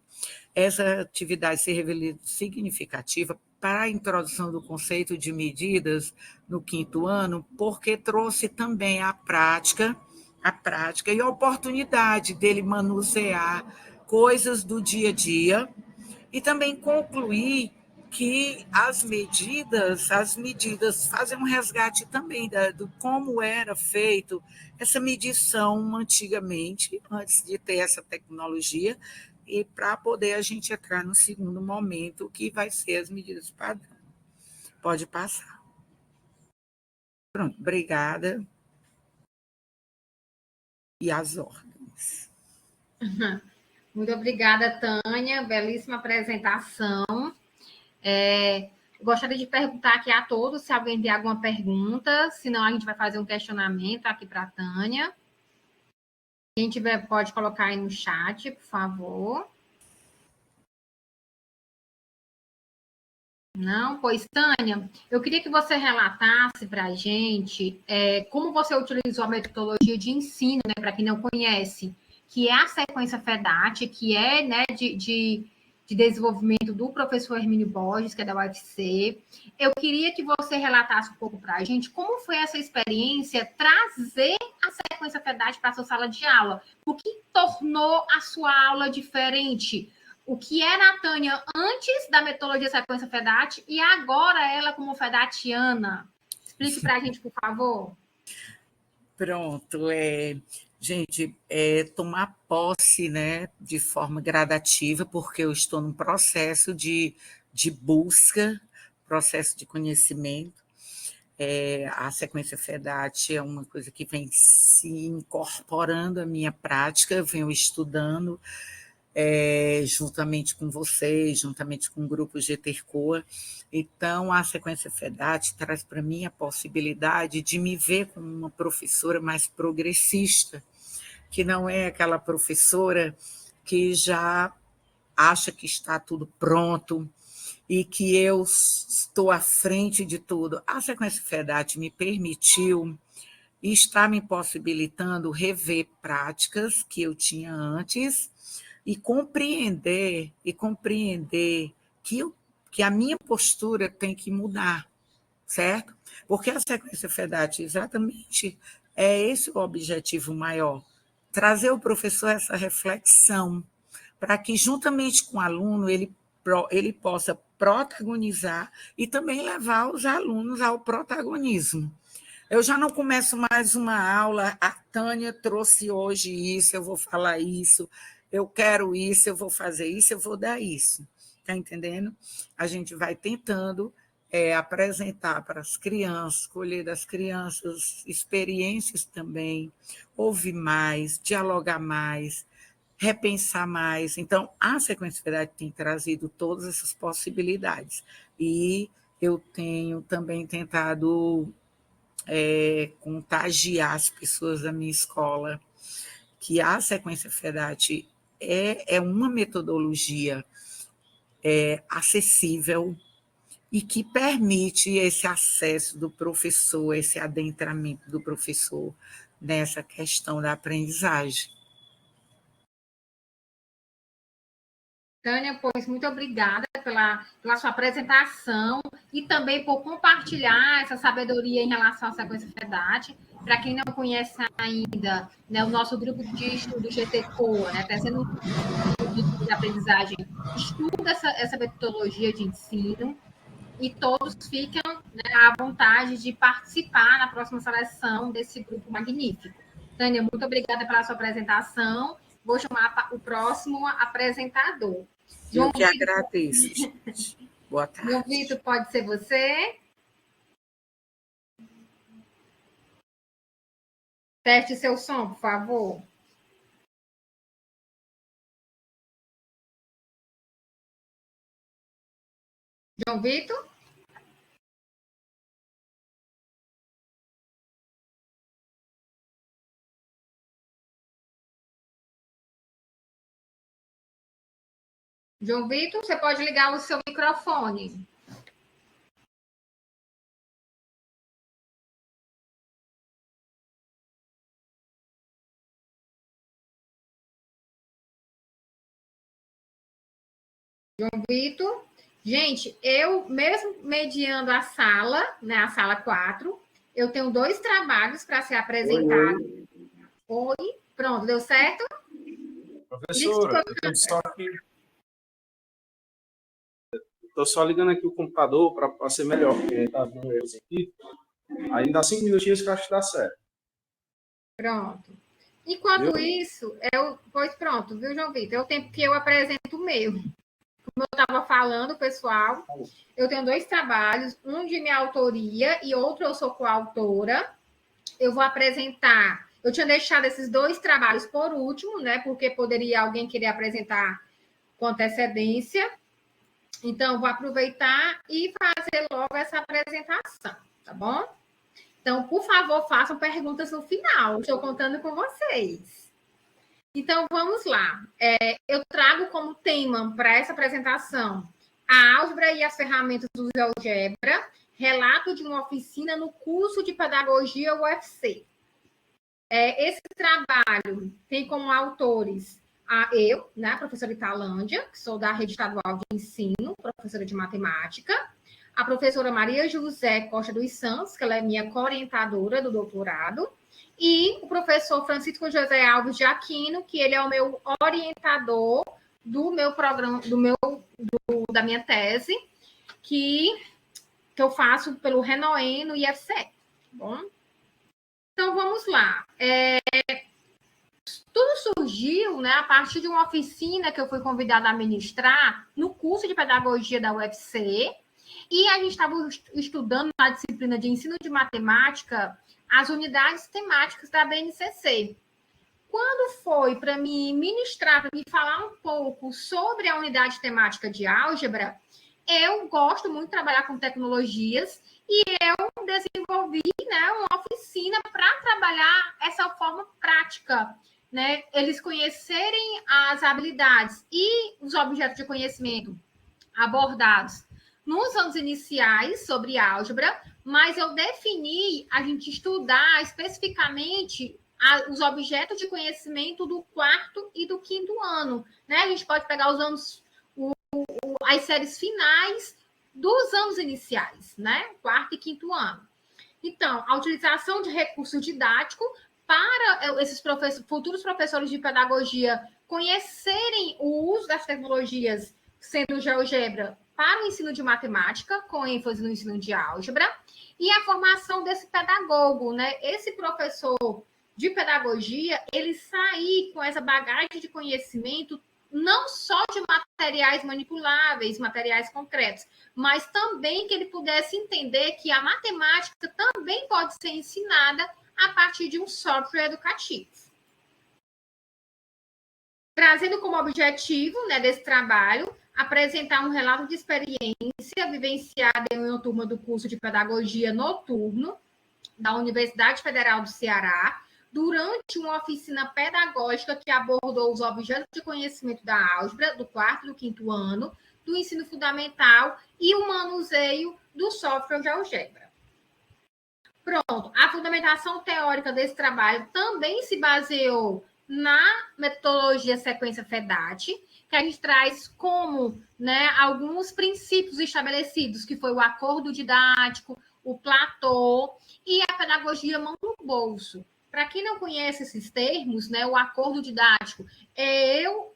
Essa atividade se revelou significativa para a introdução do conceito de medidas no 5º ano, porque trouxe também a prática e a oportunidade dele manusear coisas do dia a dia e também concluir que as medidas fazem um resgate também do como era feito essa medição antigamente, antes de ter essa tecnologia, e para poder a gente entrar no segundo momento, que vai ser as medidas padrão. Pode passar. Pronto, obrigada. E as ordens. Muito obrigada, Tânia. Belíssima apresentação. Gostaria de perguntar aqui a todos se alguém tem alguma pergunta, senão a gente vai fazer um questionamento aqui para a Tânia. Quem tiver, pode colocar aí no chat, por favor. Não? Pois, Tânia, eu queria que você relatasse para a gente como você utilizou a metodologia de ensino, né, para quem não conhece, que é a sequência FEDAT, que é, né, de desenvolvimento do professor Hermínio Borges, que é da UFC. Eu queria que você relatasse um pouco para a gente como foi essa experiência trazer a sequência FEDAT para a sua sala de aula. O que tornou a sua aula diferente? O que era a Tânia antes da metodologia sequência FEDAT e agora ela como fedatiana? Explique para a gente, por favor. Pronto. Gente, tomar posse, né, de forma gradativa, porque eu estou num processo de busca, processo de conhecimento. A sequência FEDAT é uma coisa que vem se incorporando à minha prática, eu venho estudando, juntamente com vocês, juntamente com o grupo GTRCOA. Então, a sequência FEDAT traz para mim a possibilidade de me ver como uma professora mais progressista, que não é aquela professora que já acha que está tudo pronto e que eu estou à frente de tudo. A sequência FEDAT me permitiu e está me possibilitando rever práticas que eu tinha antes e compreender que a minha postura tem que mudar, certo? Porque a sequência FEDAT exatamente É esse o objetivo maior, trazer ao professor essa reflexão, para que, juntamente com o aluno, ele possa protagonizar e também levar os alunos ao protagonismo. Eu já não começo mais uma aula, a Tânia trouxe hoje isso, eu vou falar isso, eu quero isso, eu vou fazer isso, eu vou dar isso. Está entendendo? A gente vai tentando apresentar para as crianças, escolher das crianças experiências também, ouvir mais, dialogar mais, repensar mais. Então, a Sequência Verdade tem trazido todas essas possibilidades. E eu tenho também tentado contagiar as pessoas da minha escola que a Sequência Fedati é uma metodologia acessível e que permite esse acesso do professor, esse adentramento do professor nessa questão da aprendizagem. Tânia, pois muito obrigada pela sua apresentação e também por compartilhar essa sabedoria em relação à Sequência Fedati. Para quem não conhece ainda, né, o nosso grupo de estudo GTCOA, né, está sendo um grupo de aprendizagem, estuda essa metodologia de ensino e todos ficam, né, à vontade de participar na próxima seleção desse grupo magnífico. Tânia, muito obrigada pela sua apresentação. Vou chamar o próximo apresentador. Eu que agradeço, gente. Boa tarde. João Vitor, pode ser você? Teste seu som, por favor. João Vitor? João Vitor, você pode ligar o seu microfone. João Vitor. Gente, eu mesmo mediando a sala, né, a sala 4, eu tenho 2 trabalhos para ser apresentados. Oi. Pronto, deu certo? Professora, eu estou só ligando aqui o computador para ser melhor, porque está dando erros aqui. Ainda 5 minutinhos que eu acho que dá certo. Pronto. Enquanto isso, pois pronto, viu, João Vitor? É o tempo que eu apresento o meu. Como eu estava falando, pessoal, eu tenho 2 trabalhos, um de minha autoria e outro eu sou coautora. Eu vou apresentar. Eu tinha deixado esses 2 trabalhos por último, né? Porque poderia alguém querer apresentar com antecedência. Então, vou aproveitar e fazer logo essa apresentação, tá bom? Então, por favor, façam perguntas no final. Estou contando com vocês. Então, vamos lá. Eu trago como tema para essa apresentação a álgebra e as ferramentas do GeoGebra, relato de uma oficina no curso de Pedagogia UFC. Esse trabalho tem como autores eu, né, a professora Italândia, que sou da Rede Estadual de Ensino, professora de matemática, a professora Maria José Costa dos Santos, que ela é minha co-orientadora do doutorado, e o professor Francisco José Alves de Aquino, que ele é o meu orientador do meu programa, da minha tese, que eu faço pelo Renoem no IFCE, tá bom? Então, vamos lá. Tudo surgiu, né, a partir de uma oficina que eu fui convidada a ministrar no curso de Pedagogia da UFC, e a gente estava estudando na disciplina de Ensino de Matemática as unidades temáticas da BNCC. Quando foi para me ministrar, para me falar um pouco sobre a unidade temática de álgebra, eu gosto muito de trabalhar com tecnologias e eu desenvolvi, né, uma oficina para trabalhar essa forma prática, né? Eles conhecerem as habilidades e os objetos de conhecimento abordados nos anos iniciais sobre álgebra, mas eu defini a gente estudar especificamente os objetos de conhecimento do 4º e do 5º ano, né? A gente pode pegar os anos, as séries finais dos anos iniciais, né? 4º e 5º ano. Então, a utilização de recurso didático para esses futuros professores de pedagogia conhecerem o uso das tecnologias, sendo GeoGebra, para o ensino de matemática, com ênfase no ensino de álgebra, e a formação desse pedagogo, né? Esse professor de pedagogia, ele sair com essa bagagem de conhecimento não só de materiais manipuláveis, materiais concretos, mas também que ele pudesse entender que a matemática também pode ser ensinada a partir de um software educativo. Trazendo como objetivo, né, desse trabalho, apresentar um relato de experiência vivenciada em uma turma do curso de Pedagogia Noturno da Universidade Federal do Ceará, durante uma oficina pedagógica que abordou os objetos de conhecimento da álgebra, do 4º e do 5º ano, do ensino fundamental e o manuseio do software GeoGebra. Pronto, a fundamentação teórica desse trabalho também se baseou na metodologia sequência FEDAT, que a gente traz como, né, alguns princípios estabelecidos, que foi o acordo didático, o platô e a pedagogia mão no bolso. Para quem não conhece esses termos, né, o acordo didático é eu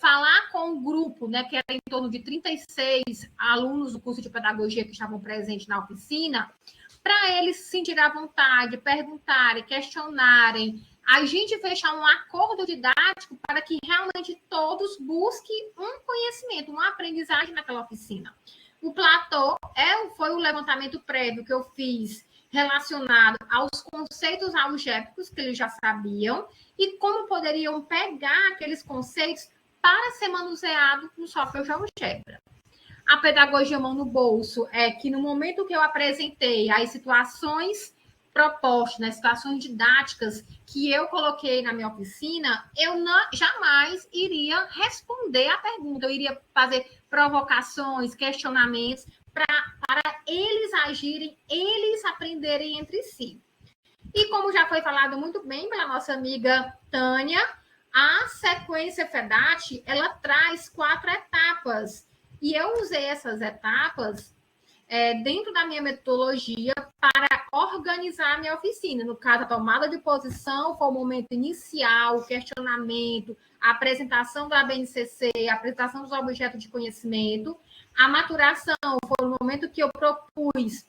falar com o grupo, né, que era em torno de 36 alunos do curso de pedagogia que estavam presentes na oficina, para eles se sentirem à vontade, perguntarem, questionarem, a gente fechar um acordo didático para que realmente todos busquem um conhecimento, uma aprendizagem naquela oficina. O platô foi o levantamento prévio que eu fiz relacionado aos conceitos algébricos que eles já sabiam e como poderiam pegar aqueles conceitos para ser manuseado no software GeoGebra. A pedagogia mão no bolso é que no momento que eu apresentei as situações propostas, né, situações didáticas que eu coloquei na minha oficina, eu jamais iria responder a pergunta, eu iria fazer provocações, questionamentos para eles agirem, eles aprenderem entre si. E como já foi falado muito bem pela nossa amiga Tânia, a sequência FEDAT, ela traz 4 etapas. E eu usei essas etapas dentro da minha metodologia para organizar a minha oficina. No caso, a tomada de posição foi o momento inicial, o questionamento, a apresentação da BNCC, a apresentação dos objetos de conhecimento. A maturação foi o momento que eu propus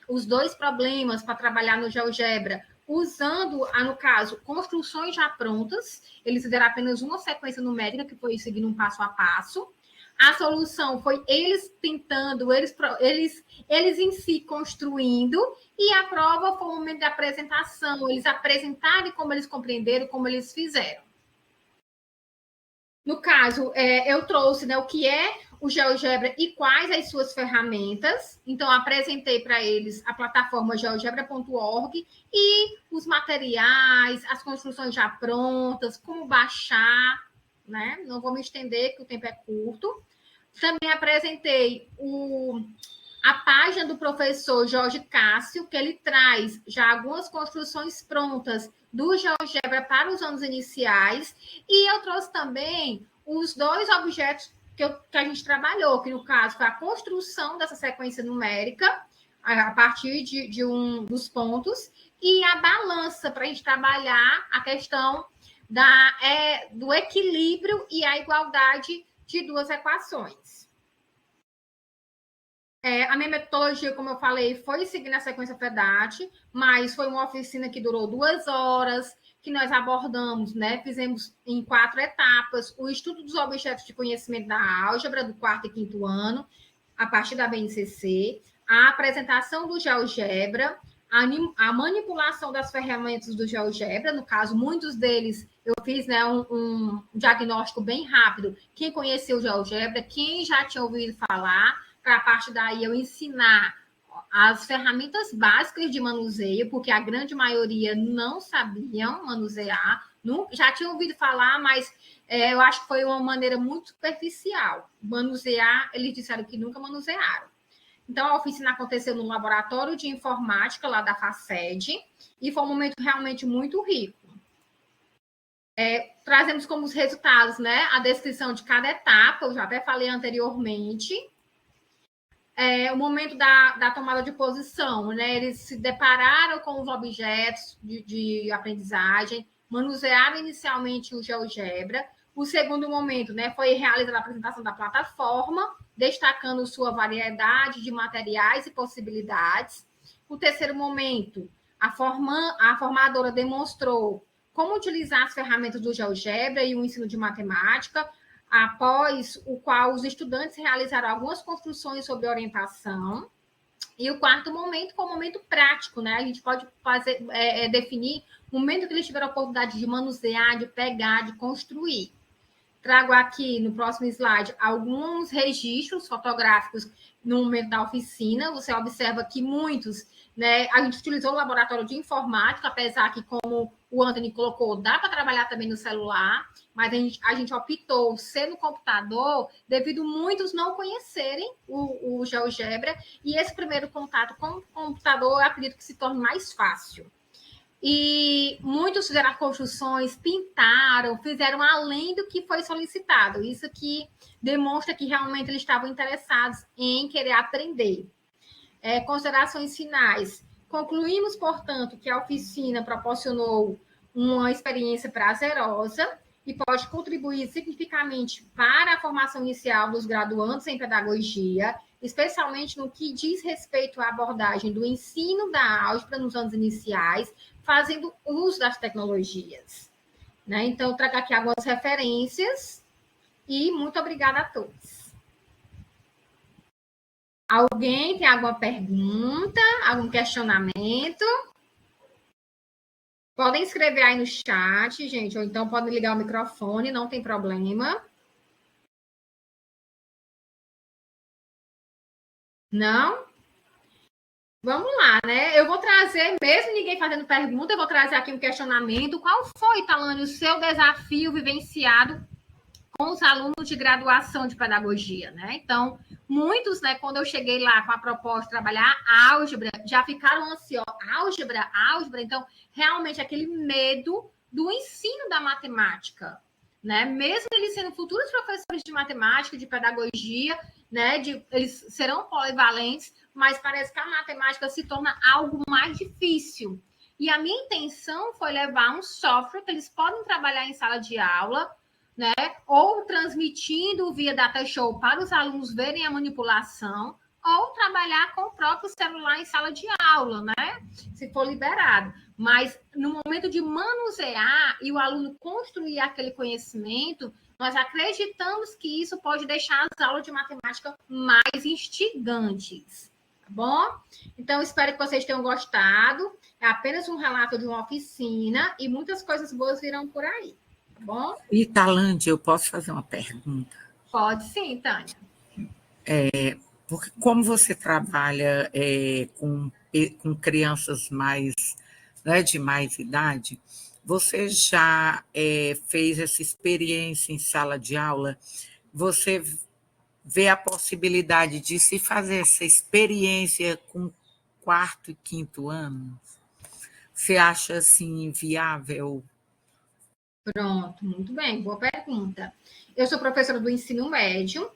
os 2 problemas para trabalhar no GeoGebra, usando, no caso, construções já prontas. Eles fizeram apenas uma sequência numérica, que foi seguindo um passo a passo. A solução foi eles tentando, eles em si construindo, e a prova foi o momento de apresentação, eles apresentarem como eles compreenderam, como eles fizeram. No caso, eu trouxe, né, o que é o GeoGebra e quais as suas ferramentas. Então, apresentei para eles a plataforma geogebra.org e os materiais, as construções já prontas, como baixar, né? Não vou me estender, que o tempo é curto. Também apresentei a página do professor Jorge Cássio, que ele traz já algumas construções prontas do GeoGebra para os anos iniciais. E eu trouxe também os 2 objetos que a gente trabalhou, que no caso foi a construção dessa sequência numérica, a partir de dos pontos, e a balança, para a gente trabalhar a questão do equilíbrio e a igualdade de 2 equações. A minha metodologia, como eu falei, foi seguir na sequência FEDAT, mas foi uma oficina que durou 2 horas, que nós abordamos, né? Fizemos em 4 etapas, o estudo dos objetos de conhecimento da álgebra do 4º e 5º ano, a partir da BNCC, a apresentação do GeoGebra, a manipulação das ferramentas do GeoGebra, no caso, muitos deles eu fiz, né, um diagnóstico bem rápido, quem conheceu o GeoGebra, quem já tinha ouvido falar, para a partir daí eu ensinar as ferramentas básicas de manuseio, porque a grande maioria não sabiam manusear, já tinham ouvido falar, mas eu acho que foi uma maneira muito superficial. Manusear, eles disseram que nunca manusearam. Então, a oficina aconteceu no laboratório de informática lá da FACED, e foi um momento realmente muito rico. Trazemos como os resultados, né, a descrição de cada etapa, eu já até falei anteriormente, o momento da tomada de posição, né? Eles se depararam com os objetos de aprendizagem, manusearam inicialmente o GeoGebra. O segundo momento, né, foi realizar a apresentação da plataforma, destacando sua variedade de materiais e possibilidades. O terceiro momento, a formadora demonstrou como utilizar as ferramentas do GeoGebra e o ensino de matemática, após o qual os estudantes realizaram algumas construções sobre orientação. E o quarto momento foi o momento prático, né? A gente pode definir o momento que eles tiveram a oportunidade de manusear, de pegar, de construir. Trago aqui no próximo slide alguns registros fotográficos no momento da oficina. Você observa que muitos, né, a gente utilizou o laboratório de informática, apesar que, como o Anthony colocou, dá para trabalhar também no celular, mas a gente optou ser no computador devido muitos não conhecerem o GeoGebra, e esse primeiro contato com o computador, eu acredito que se torne mais fácil. E muitos fizeram construções, pintaram, fizeram além do que foi solicitado. Isso que demonstra que realmente eles estavam interessados em querer aprender. Considerações finais. Concluímos, portanto, que a oficina proporcionou uma experiência prazerosa e pode contribuir significativamente para a formação inicial dos graduandos em pedagogia, especialmente no que diz respeito à abordagem do ensino da álgebra nos anos iniciais, fazendo uso das tecnologias. Né? Então, eu trago aqui algumas referências e muito obrigada a todos. Alguém tem alguma pergunta, algum questionamento? Podem escrever aí no chat, gente, ou então podem ligar o microfone, não tem problema. Não? Vamos lá, né? Eu vou trazer, mesmo ninguém fazendo pergunta, eu vou trazer aqui um questionamento. Qual foi, Talane, o seu desafio vivenciado com os alunos de graduação de pedagogia, né? Então, muitos, né, quando eu cheguei lá com a proposta de trabalhar álgebra, já ficaram ansiosos. Álgebra, então, realmente aquele medo do ensino da matemática, né? Mesmo eles sendo futuros professores de matemática, de pedagogia, né, eles serão polivalentes, mas parece que a matemática se torna algo mais difícil. E a minha intenção foi levar um software que eles podem trabalhar em sala de aula, né, ou transmitindo via data show para os alunos verem a manipulação, ou trabalhar com o próprio celular em sala de aula, né, se for liberado. Mas no momento de manusear e o aluno construir aquele conhecimento, nós acreditamos que isso pode deixar as aulas de matemática mais instigantes, tá bom? Então, espero que vocês tenham gostado. É apenas um relato de uma oficina e muitas coisas boas virão por aí, tá bom? E, Talande, eu posso fazer uma pergunta? Pode sim, Tânia. Porque como você trabalha com crianças mais, né, de mais idade, você já fez essa experiência em sala de aula? Você vê a possibilidade de se fazer essa experiência com quarto e quinto ano? Você acha assim viável? Pronto, muito bem, boa pergunta. Eu sou professora do ensino médio.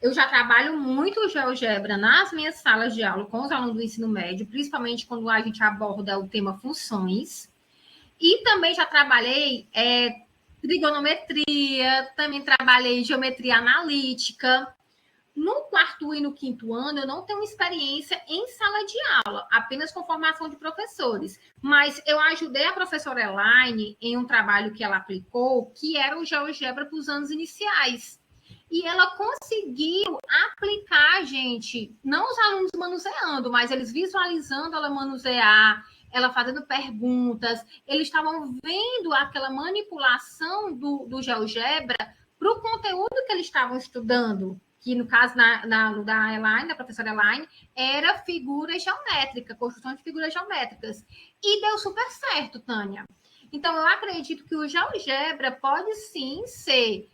Eu já trabalho muito o GeoGebra nas minhas salas de aula com os alunos do ensino médio, principalmente quando a gente aborda o tema funções. E também já trabalhei trigonometria, também trabalhei geometria analítica. No quarto e no quinto ano, eu não tenho experiência em sala de aula, apenas com formação de professores. Mas eu ajudei a professora Elaine em um trabalho que ela aplicou, que era o GeoGebra para os anos iniciais. E ela conseguiu aplicar, gente, não os alunos manuseando, mas eles visualizando ela manusear, ela fazendo perguntas, eles estavam vendo aquela manipulação do GeoGebra para o conteúdo que eles estavam estudando, que no caso da Elaine, da professora Elaine, era figura geométrica, construção de figuras geométricas. E deu super certo, Tânia. Então, eu acredito que o GeoGebra pode sim ser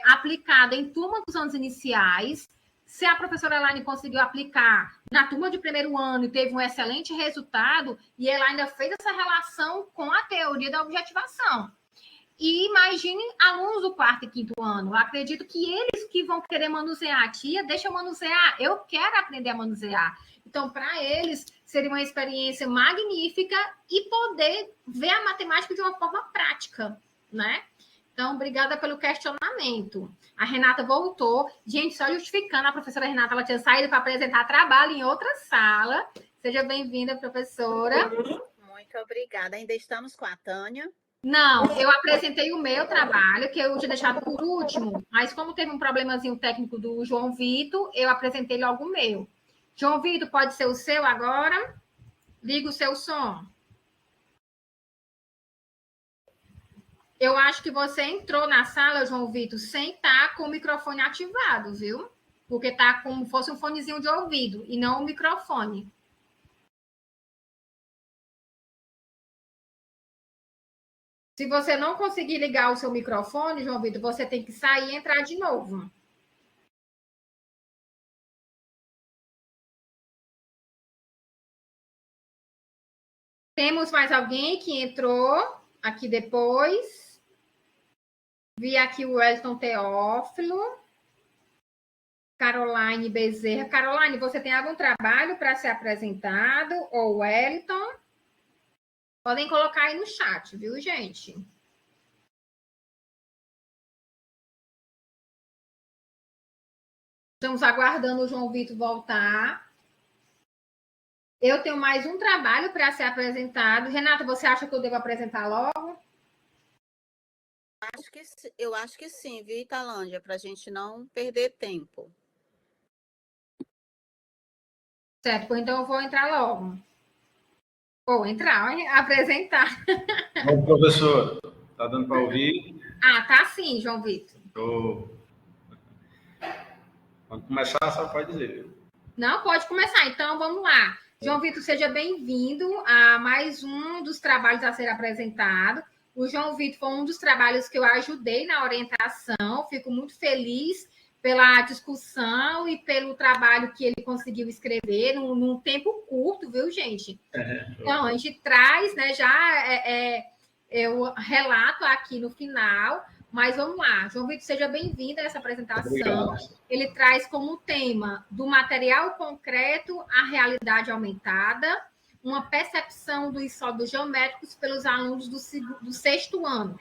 aplicado em turma dos anos iniciais. Se a professora Elaine conseguiu aplicar na turma de primeiro ano e teve um excelente resultado, e ela ainda fez essa relação com a teoria da objetivação. E imagine alunos do quarto e quinto ano. Eu acredito que eles que vão querer manusear. Tia, deixa eu manusear. Eu quero aprender a manusear. Então, para eles, seria uma experiência magnífica e poder ver a matemática de uma forma prática, né? Então, obrigada pelo questionamento. A Renata voltou. Gente, só justificando, a professora Renata, ela tinha saído para apresentar trabalho em outra sala. Seja bem-vinda, professora. Muito obrigada. Ainda estamos com a Tânia. Não, eu apresentei o meu trabalho, que eu tinha deixado por último, mas como teve um problemazinho técnico do João Vitor, eu apresentei logo o meu. João Vitor, pode ser o seu agora? Liga o seu som. Eu acho que você entrou na sala, João Vitor, sem estar com o microfone ativado, viu? Porque tá como se fosse um fonezinho de ouvido e não o microfone. Se você não conseguir ligar o seu microfone, João Vitor, você tem que sair e entrar de novo. Temos mais alguém que entrou aqui depois. Vi aqui o Wellington Teófilo. Caroline Bezerra. Caroline, você tem algum trabalho para ser apresentado? Ou Wellington? Podem colocar aí no chat, viu, gente? Estamos aguardando o João Vitor voltar. Eu tenho mais um trabalho para ser apresentado. Renata, você acha que eu devo apresentar logo? Eu acho que sim, viu, Italândia? Para a gente não perder tempo. Certo, então eu vou entrar logo. Vou entrar, apresentar. Bom, professor, tá dando para ouvir? Ah, tá sim, João Vitor. Quando começar, só pode dizer. Não, pode começar. Então, vamos lá. João Vitor, seja bem-vindo a mais um dos trabalhos a ser apresentado. O João Vitor foi um dos trabalhos que eu ajudei na orientação. Fico muito feliz pela discussão e pelo trabalho que ele conseguiu escrever num tempo curto, viu, gente? Então, a gente traz, né, eu relato aqui no final, mas vamos lá. João Vitor, seja bem-vindo a essa apresentação. Obrigado. Ele traz como tema do material concreto à realidade aumentada, uma percepção dos sólidos geométricos pelos alunos do sexto ano.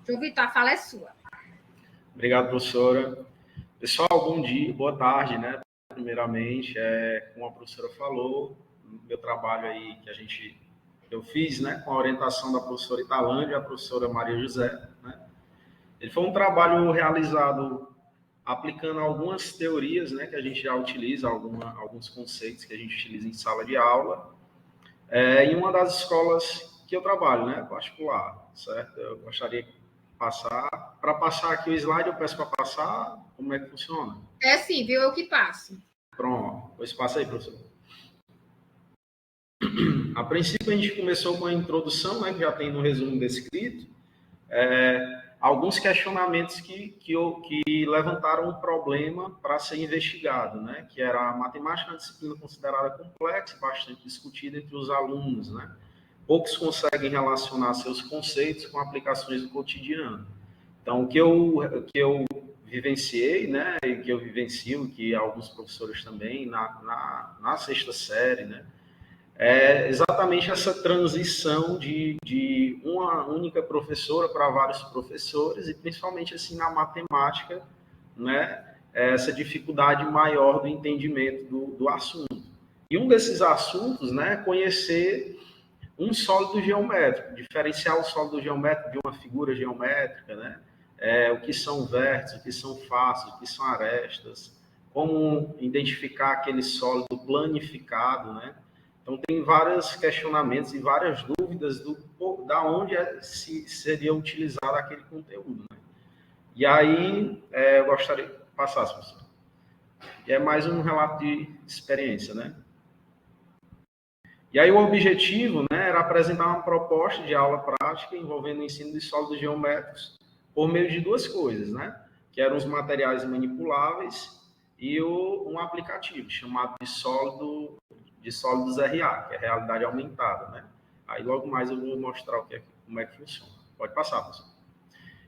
João Vitor, a fala é sua. Obrigado, professora. Pessoal, bom dia, boa tarde, né? Primeiramente, como a professora falou, meu trabalho aí que eu fiz, né, com a orientação da professora Italândia e a professora Maria José, né? Ele foi um trabalho realizado aplicando algumas teorias, né, que a gente já utiliza, alguns conceitos que a gente utiliza em sala de aula, em uma das escolas que eu trabalho, né, particular, certo? Eu gostaria de para passar aqui o slide, eu peço para passar, como é que funciona? É sim, viu? Eu que passo. Pronto, pois passa aí, professor. A princípio, a gente começou com a introdução, né, que já tem no resumo descrito, alguns questionamentos que levantaram um problema para ser investigado, né, que era a matemática, uma disciplina considerada complexa, bastante discutida entre os alunos, né? Poucos conseguem relacionar seus conceitos com aplicações do cotidiano. Então, o que eu vivenciei, né, e que eu vivencio, que alguns professores também, na sexta série, né, é exatamente essa transição de uma única professora para vários professores, e principalmente assim na matemática, né, essa dificuldade maior do entendimento do assunto. E um desses assuntos, né, é conhecer um sólido geométrico, diferenciar o sólido geométrico de uma figura geométrica, né? O que são vértices, o que são faces, o que são arestas, como identificar aquele sólido planificado, né? Então, tem vários questionamentos e várias dúvidas da onde seria utilizado aquele conteúdo, né? E aí, eu gostaria de passar, professor. E é mais um relato de experiência, né? E aí o objetivo, né, era apresentar uma proposta de aula prática envolvendo o ensino de sólidos geométricos por meio de duas coisas, né? Que eram os materiais manipuláveis e um aplicativo chamado de sólidos RA, que é realidade aumentada, né? Aí logo mais eu vou mostrar como é que funciona. Pode passar, professor.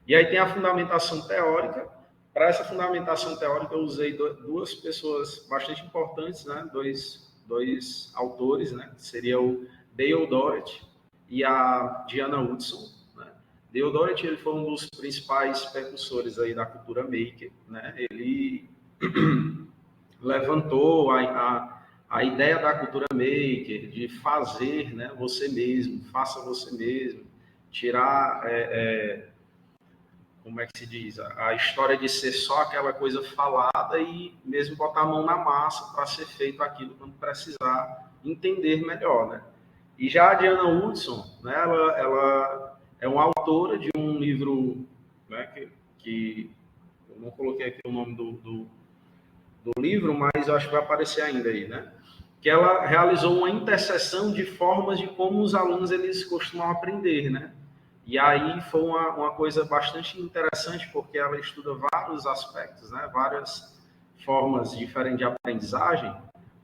E aí tem a fundamentação teórica. Para essa fundamentação teórica, eu usei duas pessoas bastante importantes, né? Dois autores, né? Que seria o Dale Doherty e a Diana Woodson. Né? Dale Doherty, ele foi um dos principais precursores aí da cultura maker, né? Ele levantou a ideia da cultura maker, de fazer, né, você mesmo, faça você mesmo, tirar, como é que se diz, a história de ser só aquela coisa falada e mesmo botar a mão na massa para ser feito aquilo quando precisar entender melhor, né? E já a Diana Woodson, né, ela é uma autora de um livro, né, que eu não coloquei aqui o nome do livro, mas eu acho que vai aparecer ainda aí, né? Que ela realizou uma interseção de formas de como os alunos eles costumam aprender, né? E aí foi uma coisa bastante interessante, porque ela estuda vários aspectos, né? Várias formas diferentes de aprendizagem.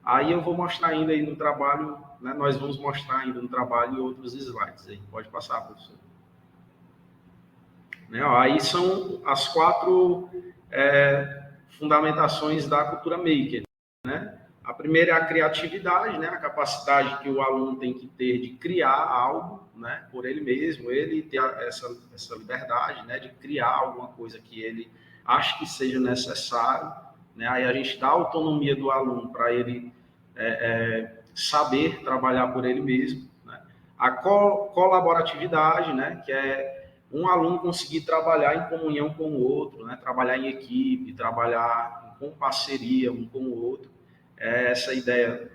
Aí eu vou mostrar ainda aí no trabalho, né? Nós vamos mostrar ainda no trabalho outros slides aí. Pode passar, professor. Né? Aí são as 4 fundamentações da cultura maker, né? A primeira é a criatividade, né? A capacidade que o aluno tem que ter de criar algo, né? Por ele mesmo, ele ter essa liberdade, né? De criar alguma coisa que ele acha que seja necessário, né? Aí a gente dá a autonomia do aluno para ele saber trabalhar por ele mesmo, né? A colaboratividade, né? Que é um aluno conseguir trabalhar em comunhão com o outro, né? Trabalhar em equipe, trabalhar com parceria um com o outro. Essa ideia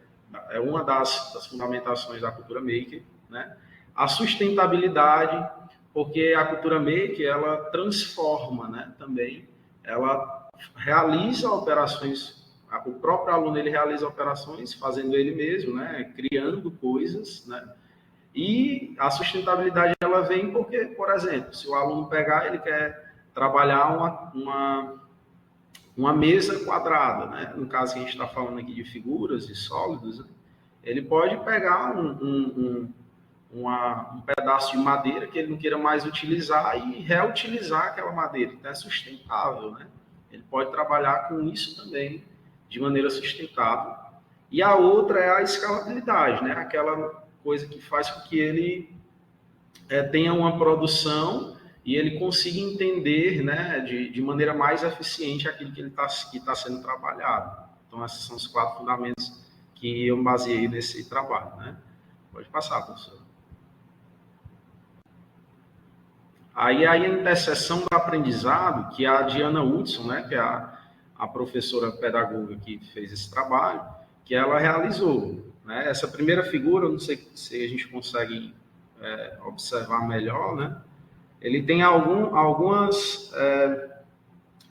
é uma das fundamentações da cultura maker, né? A sustentabilidade, porque a cultura maker ela transforma, né? Também ela realiza operações, o próprio aluno ele realiza operações fazendo ele mesmo, né? Criando coisas, né? E a sustentabilidade ela vem porque, por exemplo, se o aluno pegar, ele quer trabalhar uma mesa quadrada, né? No caso que a gente está falando aqui de figuras e sólidos, né? Ele pode pegar um pedaço de madeira que ele não queira mais utilizar e reutilizar aquela madeira. Então é sustentável, né? Ele pode trabalhar com isso também de maneira sustentável. E a outra é a escalabilidade, né? Aquela coisa que faz com que ele tenha uma produção e ele consiga entender, né, de maneira mais eficiente aquilo que está sendo trabalhado. Então, esses são os 4 fundamentos que eu baseei nesse trabalho, né? Pode passar, professor. Aí a interseção do aprendizado, que a Diana Woodson, né, que é a professora pedagoga que fez esse trabalho, que ela realizou, né? Essa primeira figura, eu não sei se a gente consegue observar melhor, né? Ele tem algumas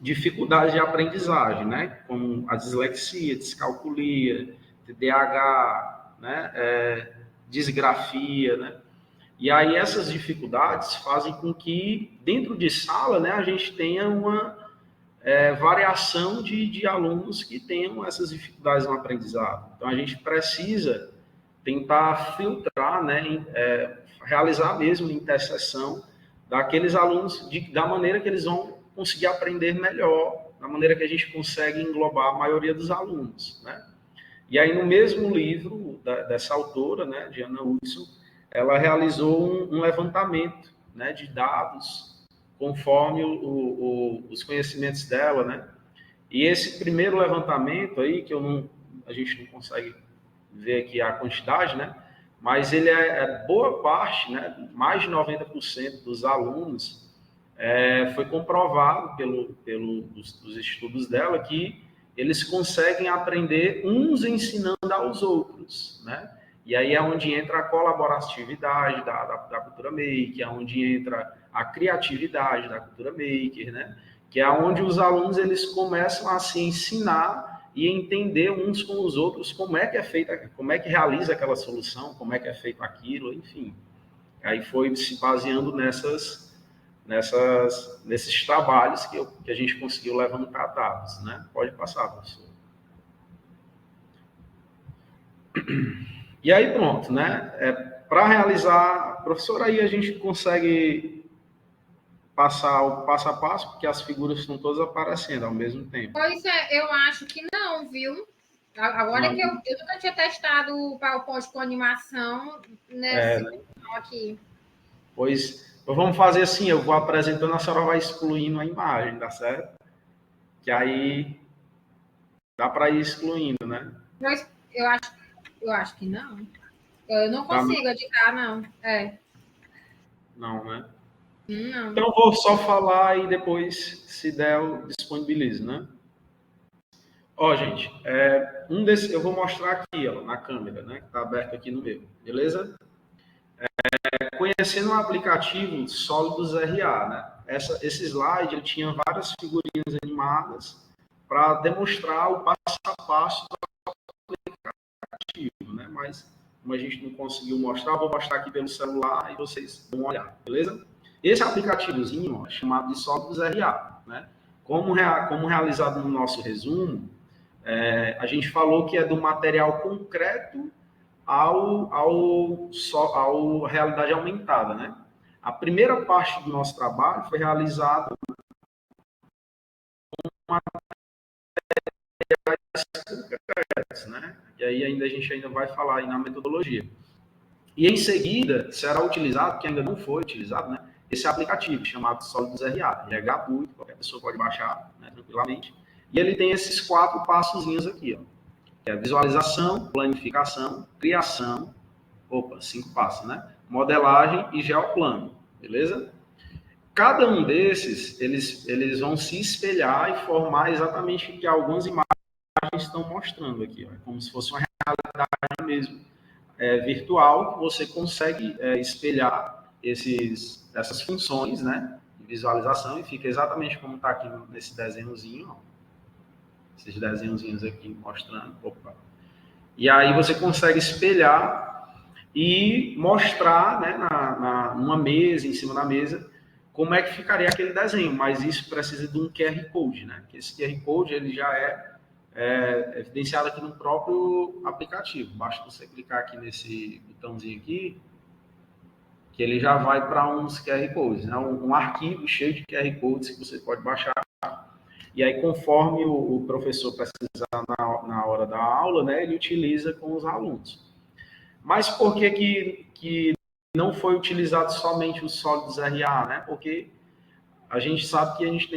dificuldades de aprendizagem, né? Como a dislexia, descalculia, TDAH, né? Disgrafia, né? E aí essas dificuldades fazem com que, dentro de sala, né, a gente tenha uma variação de alunos que tenham essas dificuldades no aprendizado. Então, a gente precisa tentar filtrar, né, realizar mesmo a interseção daqueles alunos da maneira que eles vão conseguir aprender melhor, da maneira que a gente consegue englobar a maioria dos alunos, né? E aí, no mesmo livro dessa autora, né, Diana Woodson, ela realizou um levantamento, né, de dados conforme os conhecimentos dela, né? E esse primeiro levantamento aí, que a gente não consegue ver aqui a quantidade, né? Mas ele boa parte, né? Mais de 90% dos alunos foi comprovado pelos estudos dela que eles conseguem aprender uns ensinando aos outros, né? E aí é onde entra a colaboratividade da cultura maker, é onde entra a criatividade da cultura maker, né? Que é onde os alunos eles começam a se ensinar e entender uns com os outros como é que é feita, como é que realiza aquela solução, como é que é feito aquilo, enfim. Aí foi se baseando nesses trabalhos que a gente conseguiu levantar dados, né? Pode passar, professor. E aí pronto, né? Para realizar, professor, aí a gente consegue passar o passo a passo, porque as figuras estão todas aparecendo ao mesmo tempo. Pois é, eu acho que não, viu? Agora que eu nunca tinha testado o PowerPoint com animação nesse aqui. Pois vamos fazer assim, eu vou apresentando, a senhora vai excluindo a imagem, tá certo? Que aí dá para ir excluindo, né? Mas eu acho que não. Eu não consigo editar, não. Não, né? Não. Então, eu vou só falar e depois, se der, eu disponibilizo, né? Ó, gente, eu vou mostrar aqui, ó, na câmera, né? Que está aberto aqui no meu, beleza? Conhecendo o aplicativo Sólidos RA, né? Esse slide, ele tinha várias figurinhas animadas para demonstrar o passo a passo do aplicativo, né? Mas, como a gente não conseguiu mostrar, eu vou mostrar aqui pelo celular e vocês vão olhar, beleza? Esse aplicativozinho, ó, é chamado de Sólidos RA, né? Como realizado no nosso resumo, a gente falou que é do material concreto ao realidade aumentada, né? A primeira parte do nosso trabalho foi realizada com materiais concretos, né? E aí a gente ainda vai falar aí na metodologia. E em seguida será utilizado, que ainda não foi utilizado, né? Esse aplicativo chamado Sólidos RA. Ele é gratuito, qualquer pessoa pode baixar, né, tranquilamente. E ele tem esses 4 passozinhos aqui, ó. Que é visualização, planificação, criação, 5 passos, né? Modelagem e geoplano, beleza? Cada um desses, eles vão se espelhar e formar exatamente o que algumas imagens estão mostrando aqui, ó. É como se fosse uma realidade mesmo virtual, que você consegue espelhar essas funções, né, de visualização, e fica exatamente como está aqui nesse desenhozinho, ó. Esses desenhozinhos aqui mostrando. E aí você consegue espelhar e mostrar, né, numa mesa, em cima da mesa, como é que ficaria aquele desenho. Mas isso precisa de um QR Code, né? Que esse QR Code ele já é evidenciado aqui no próprio aplicativo. Basta você clicar aqui nesse botãozinho aqui, que ele já vai para uns QR Codes, né? Um arquivo cheio de QR Codes que você pode baixar. E aí, conforme o professor precisar na hora da aula, né, ele utiliza com os alunos. Mas por que não foi utilizado somente os sólidos RA, né? Porque a gente sabe que a gente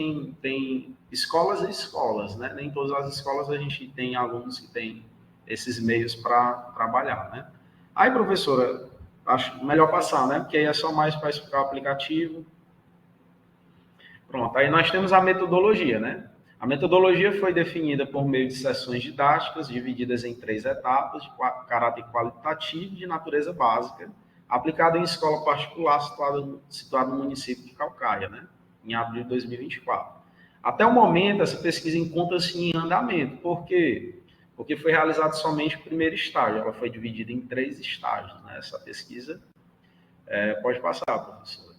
tem escolas e escolas, né? Nem todas as escolas a gente tem alunos que têm esses meios para trabalhar, né? Aí, professora, acho melhor passar, né? Porque aí é só mais para explicar o aplicativo. Pronto, aí nós temos a metodologia, né? A metodologia foi definida por meio de sessões didáticas, divididas em 3 etapas, de caráter qualitativo e de natureza básica, aplicada em escola particular situada no município de Caucaia, né? Em abril de 2024. Até o momento, essa pesquisa encontra-se em andamento. Por quê? Porque foi realizado somente o primeiro estágio. Ela foi dividida em 3 estágios, né? Essa pesquisa. Pode passar, professor.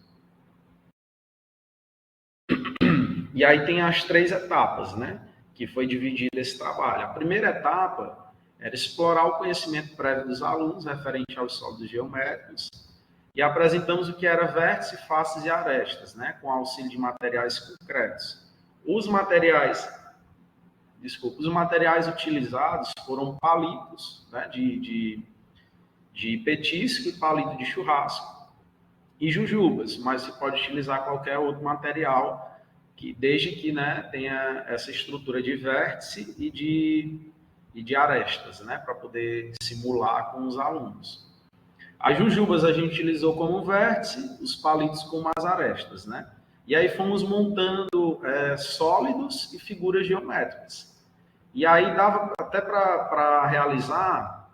E aí tem as 3 etapas, né? Que foi dividido esse trabalho. A primeira etapa era explorar o conhecimento prévio dos alunos referente aos sólidos geométricos e apresentamos o que era vértice, faces e arestas, né? Com auxílio de materiais concretos. Os materiais utilizados foram palitos, né? de petisco e palito de churrasco e jujubas, mas você pode utilizar qualquer outro material desde que, né, tenha essa estrutura de vértice e de arestas, né, para poder simular com os alunos. As jujubas a gente utilizou como vértice, os palitos como as arestas, né? E aí fomos montando sólidos e figuras geométricas. E aí dava até para realizar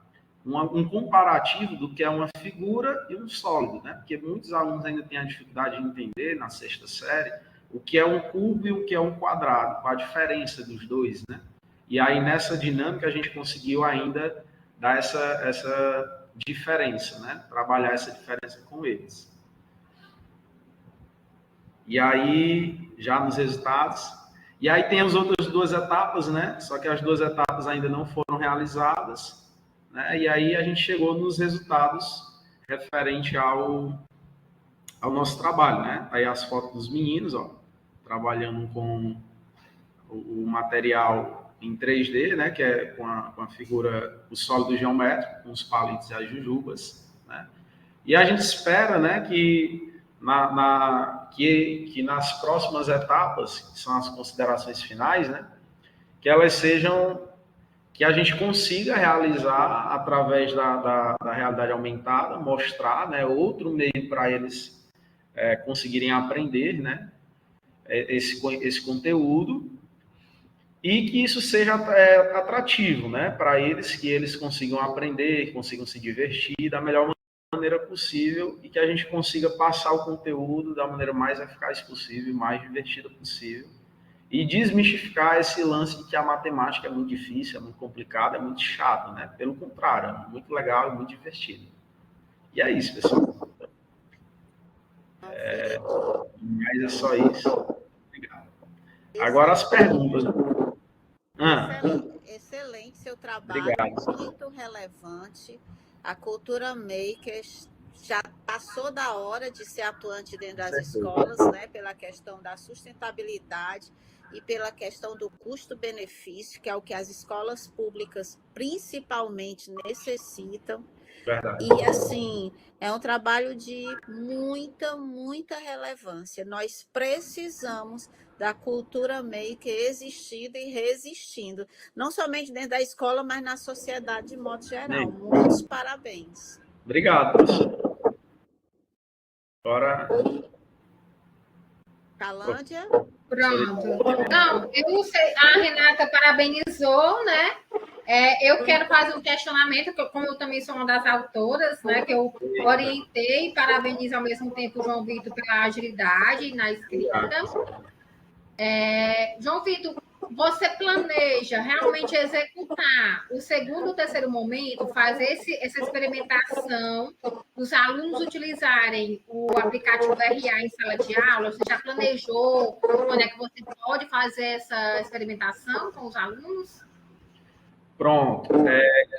um comparativo do que é uma figura e um sólido, né? Porque muitos alunos ainda têm a dificuldade de entender, na 6ª série, o que é um cubo e o que é um quadrado, qual a diferença dos dois, né? E aí, nessa dinâmica, a gente conseguiu ainda dar essa diferença, né? Trabalhar essa diferença com eles. E aí, já nos resultados... E aí tem as outras 2 etapas, né? Só que as 2 etapas ainda não foram realizadas, né? E aí a gente chegou nos resultados referente ao nosso trabalho, né? Aí as fotos dos meninos, ó, trabalhando com o material em 3D, né? Que é com a figura, o sólido geométrico, com os palitos e as jujubas, né? E a gente espera, né, que nas próximas etapas, que são as considerações finais, né, que elas sejam, que a gente consiga realizar através da realidade aumentada, mostrar, né, outro meio para eles conseguirem aprender, né, esse conteúdo, e que isso seja atrativo, né, para eles, que eles consigam aprender, consigam se divertir da melhor maneira possível e que a gente consiga passar o conteúdo da maneira mais eficaz possível, mais divertida possível, e desmistificar esse lance de que a matemática é muito difícil, é muito complicada, é muito chato, né? Pelo contrário, é muito legal e muito divertido. E é isso, pessoal. Mas é só isso. Obrigado. Agora as perguntas. Excelente seu trabalho, Obrigado. muito relevante. A cultura maker já passou da hora de ser atuante dentro das escolas, né, pela questão da sustentabilidade e pela questão do custo-benefício, que é o que as escolas públicas principalmente necessitam. Verdade. E, assim, é um trabalho de muita relevância. Nós precisamos da cultura maker existindo e resistindo, não somente dentro da escola, mas na sociedade de modo geral. Muitos parabéns. Obrigado, professor. Agora... Calândia? Pronto. Não, a Renata parabenizou, né? Eu quero fazer um questionamento, como eu também sou uma das autoras, né? Que eu orientei e parabenizo ao mesmo tempo o João Vitor pela agilidade na escrita. João Vitor, você planeja realmente executar o segundo ou terceiro momento, fazer essa experimentação, os alunos utilizarem o aplicativo RA em sala de aula? Você já planejou quando é que você pode fazer essa experimentação com os alunos? Pronto.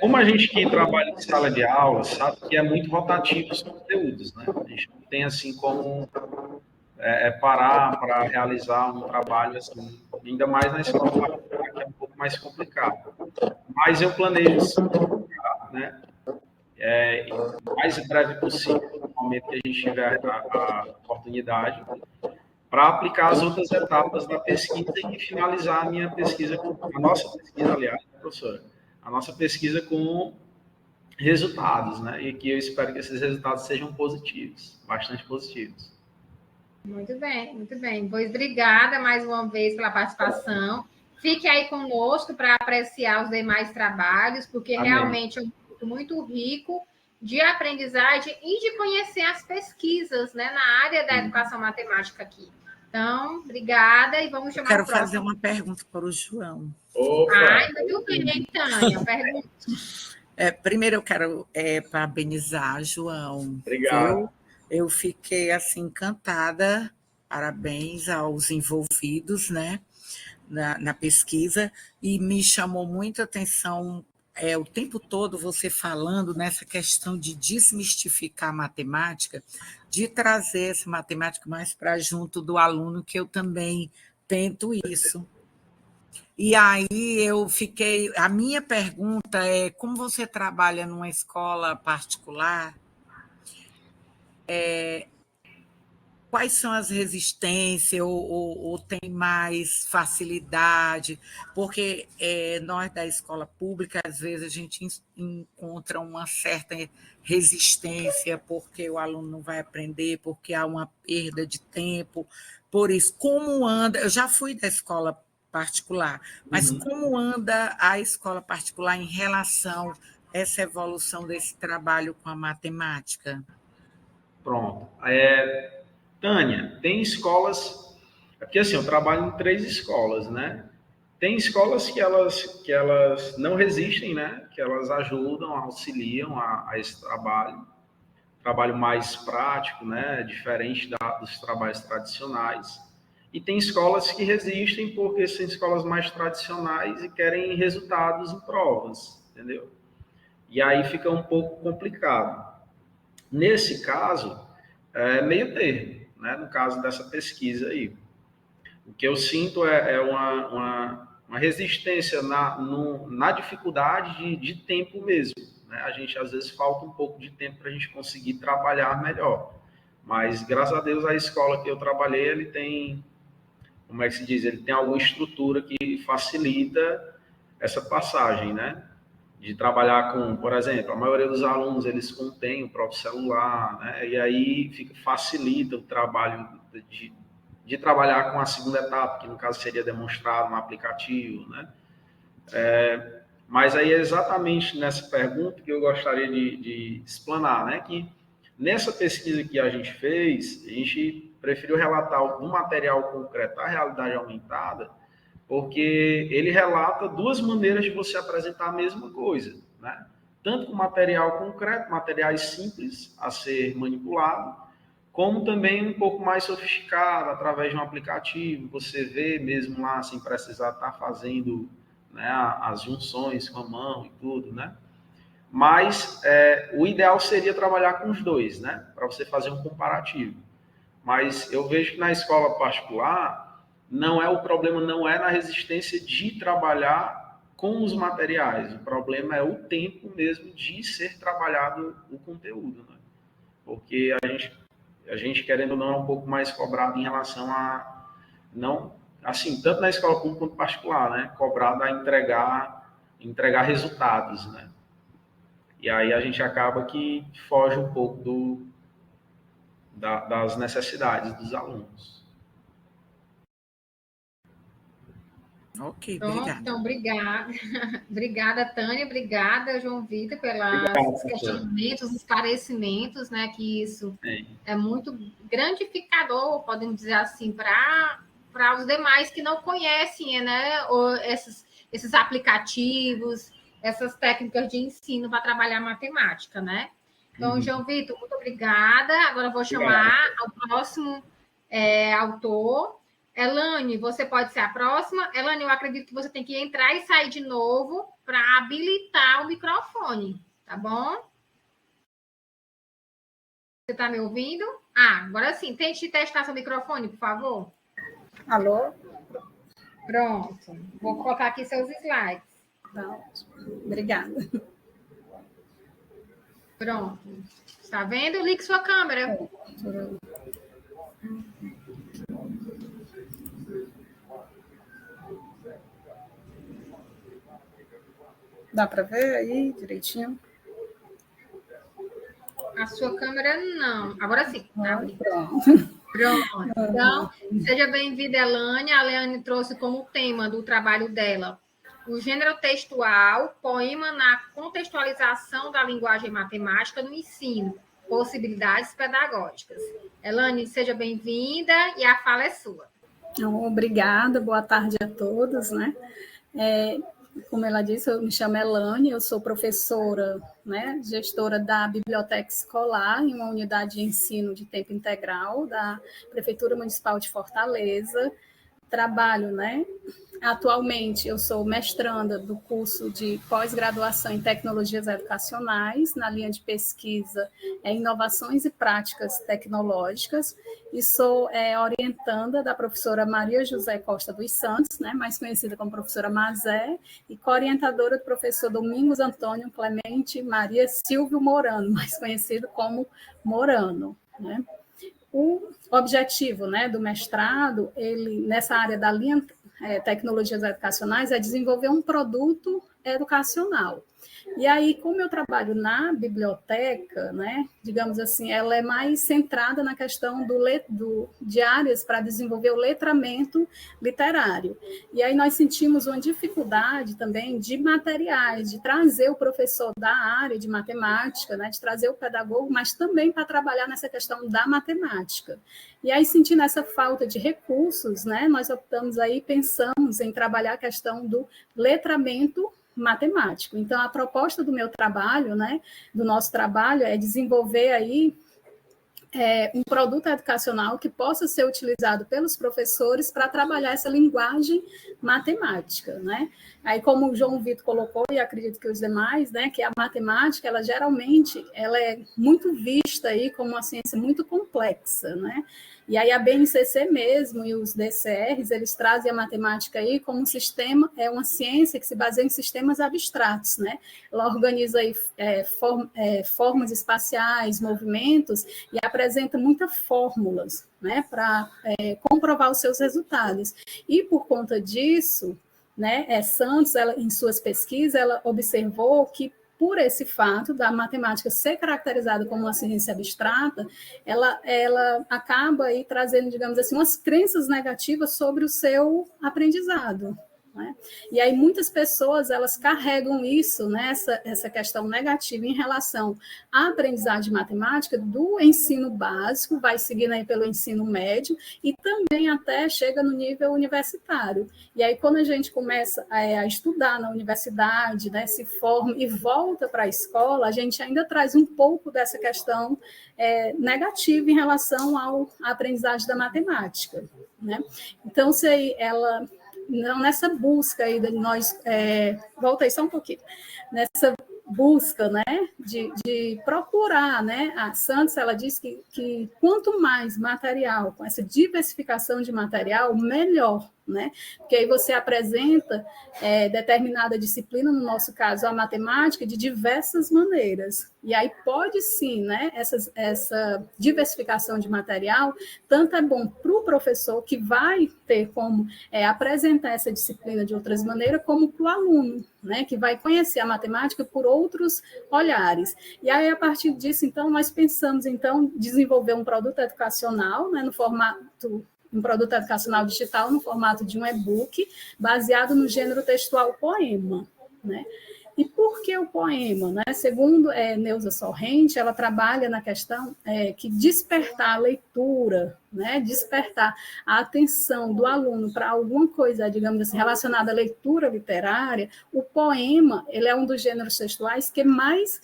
Como a gente que trabalha em sala de aula sabe que é muito rotativo os conteúdos, né? A gente não tem assim como parar para realizar um trabalho assim, ainda mais na escola particular, que é um pouco mais complicado. Mas eu planejo, né, o mais breve possível, no momento que a gente tiver a oportunidade, para aplicar as outras etapas da pesquisa e finalizar a minha pesquisa, a nossa pesquisa, aliás, professora, a nossa pesquisa com resultados, né, e que eu espero que esses resultados sejam positivos, bastante positivos. Muito bem, muito bem. Pois obrigada mais uma vez pela participação. Fique aí conosco para apreciar os demais trabalhos, porque Amém. Realmente é um momento muito rico de aprendizagem e de conhecer as pesquisas, né, na área da educação matemática aqui. Então, obrigada e vamos chamar o próximo. Quero fazer uma pergunta para o João. Muito bem, Tânia. Pergunta. Primeiro, eu quero parabenizar, João. Obrigado. Eu fiquei assim encantada, parabéns aos envolvidos, né, na pesquisa, e me chamou muita atenção o tempo todo você falando nessa questão de desmistificar a matemática, de trazer essa matemática mais para junto do aluno, que eu também tento isso. E aí a minha pergunta é, como você trabalha numa escola particular, quais são as resistências ou tem mais facilidade? Porque nós da escola pública, às vezes, a gente encontra uma certa resistência porque o aluno não vai aprender, porque há uma perda de tempo. Por isso, como anda... Eu já fui da escola particular, mas como anda a escola particular em relação a essa evolução desse trabalho com a matemática? Pronto. Tânia, tem escolas... Porque, assim, eu trabalho em 3 escolas, né? Tem escolas que elas não resistem, né? Que elas ajudam, auxiliam a esse trabalho mais prático, né? Diferente dos trabalhos tradicionais. E tem escolas que resistem porque são escolas mais tradicionais e querem resultados em provas, entendeu? E aí fica um pouco complicado. Nesse caso, meio termo, né, no caso dessa pesquisa aí. O que eu sinto é uma resistência na dificuldade de tempo mesmo, né? A gente, às vezes, falta um pouco de tempo para a gente conseguir trabalhar melhor. Mas, graças a Deus, a escola que eu trabalhei, ele tem, como é que se diz? Ele tem alguma estrutura que facilita essa passagem, né? De trabalhar com, por exemplo, a maioria dos alunos, eles contêm o próprio celular, né? E aí facilita o trabalho de trabalhar com a segunda etapa, que no caso seria demonstrado no aplicativo, né? Mas aí é exatamente nessa pergunta que eu gostaria de explanar, né? Que nessa pesquisa que a gente fez, a gente preferiu relatar um material concreto, a realidade aumentada, porque ele relata duas maneiras de você apresentar a mesma coisa, né? Tanto com material concreto, materiais simples a ser manipulado, como também um pouco mais sofisticado, através de um aplicativo, você vê mesmo lá, sem precisar estar fazendo, né, as junções com a mão e tudo, né? Mas o ideal seria trabalhar com os dois, né? Para você fazer um comparativo. Mas eu vejo que na escola particular, o problema não é na resistência de trabalhar com os materiais, o problema é o tempo mesmo de ser trabalhado o conteúdo, né? Porque a gente, querendo ou não, é um pouco mais cobrado em relação a, não, assim, tanto na escola pública quanto particular, né? Cobrado a entregar resultados, né? E aí a gente acaba que foge um pouco das necessidades dos alunos. Ok, Pronto, obrigada. então, obrigada. Obrigada, Tânia. Obrigada, João Vitor, pelos questionamentos, esclarecimentos, né? Que isso é muito gratificador, podemos dizer assim, para os demais que não conhecem, né? Esses aplicativos, essas técnicas de ensino para trabalhar matemática, né? Então, João Vitor, muito obrigada. Agora eu vou chamar ao próximo autor. Elane, você pode ser a próxima. Elane, eu acredito que você tem que entrar e sair de novo para habilitar o microfone, tá bom? Você está me ouvindo? Agora sim. Tente testar seu microfone, por favor. Alô? Pronto. Vou colocar aqui seus slides. Tá ótimo. Obrigada. Pronto. Está vendo? Ligue sua câmera. Dá para ver aí direitinho? A sua câmera não. Agora sim. Pronto. Pronto. Então, seja bem-vinda, Elane. A Leane trouxe como tema do trabalho dela o gênero textual, poema na contextualização da linguagem matemática no ensino, possibilidades pedagógicas. Elane, seja bem-vinda e a fala é sua. Obrigada, boa tarde a todos, né? Como ela disse, eu me chamo Elane, eu sou professora, né, gestora da biblioteca escolar em uma unidade de ensino de tempo integral da Prefeitura Municipal de Fortaleza. Trabalho, né? Atualmente, eu sou mestranda do curso de pós-graduação em tecnologias educacionais, na linha de pesquisa em inovações e práticas tecnológicas, e sou orientanda da professora Maria José Costa dos Santos, né, mais conhecida como professora Mazé, e co-orientadora do professor Domingos Antônio Clemente Maria Silvio Morano, mais conhecido como Morano, né? O objetivo, né, do mestrado, ele, nessa área da linha tecnologias educacionais, é desenvolver um produto educacional. E aí, como eu trabalho na biblioteca, né, digamos assim, ela é mais centrada na questão de áreas para desenvolver o letramento literário. E aí nós sentimos uma dificuldade também de materiais, de trazer o professor da área de matemática, né, de trazer o pedagogo, mas também para trabalhar nessa questão da matemática. E aí, sentindo essa falta de recursos, né, nós optamos aí, pensamos em trabalhar a questão do letramento matemático. Então, a proposta do meu trabalho, né, do nosso trabalho, é desenvolver aí um produto educacional que possa ser utilizado pelos professores para trabalhar essa linguagem matemática, né? Aí, como o João Vitor colocou, e acredito que os demais, né, que a matemática, ela geralmente, ela é muito vista aí como uma ciência muito complexa, né? E aí a BNCC mesmo e os DCRs, eles trazem a matemática aí como um sistema, é uma ciência que se baseia em sistemas abstratos, né? Ela organiza aí formas espaciais, movimentos, e apresenta muitas fórmulas, né, para comprovar os seus resultados. E por conta disso, né, Santos, ela, em suas pesquisas, ela observou que por esse fato da matemática ser caracterizada como uma ciência abstrata, ela acaba aí trazendo, digamos assim, umas crenças negativas sobre o seu aprendizado, né? E aí muitas pessoas, elas carregam isso, né, essa questão negativa em relação à aprendizagem matemática do ensino básico, vai seguindo aí pelo ensino médio e também até chega no nível universitário. E aí quando a gente começa a estudar na universidade, né, se forma e volta para a escola, a gente ainda traz um pouco dessa questão negativa em relação à aprendizagem da matemática, né? Então, se aí ela... Não, nessa busca aí de nós, volta aí só um pouquinho, nessa busca, né, de procurar, né, a Santos, ela diz que quanto mais material, com essa diversificação de material, melhor, né, porque aí você apresenta determinada disciplina, no nosso caso a matemática, de diversas maneiras, e aí pode sim, né, essa diversificação de material, tanto é bom para o professor, que vai ter como apresentar essa disciplina de outras maneiras, como para o aluno, né, que vai conhecer a matemática por outros olhares. E aí, a partir disso, então, nós pensamos, então, desenvolver um produto educacional, né, um produto educacional digital no formato de um e-book, baseado no gênero textual poema, né? E por que o poema? Né? Segundo Neuza Sorrente, ela trabalha na questão que despertar a leitura, né? Despertar a atenção do aluno para alguma coisa, digamos assim, relacionada à leitura literária, o poema, ele é um dos gêneros textuais que mais,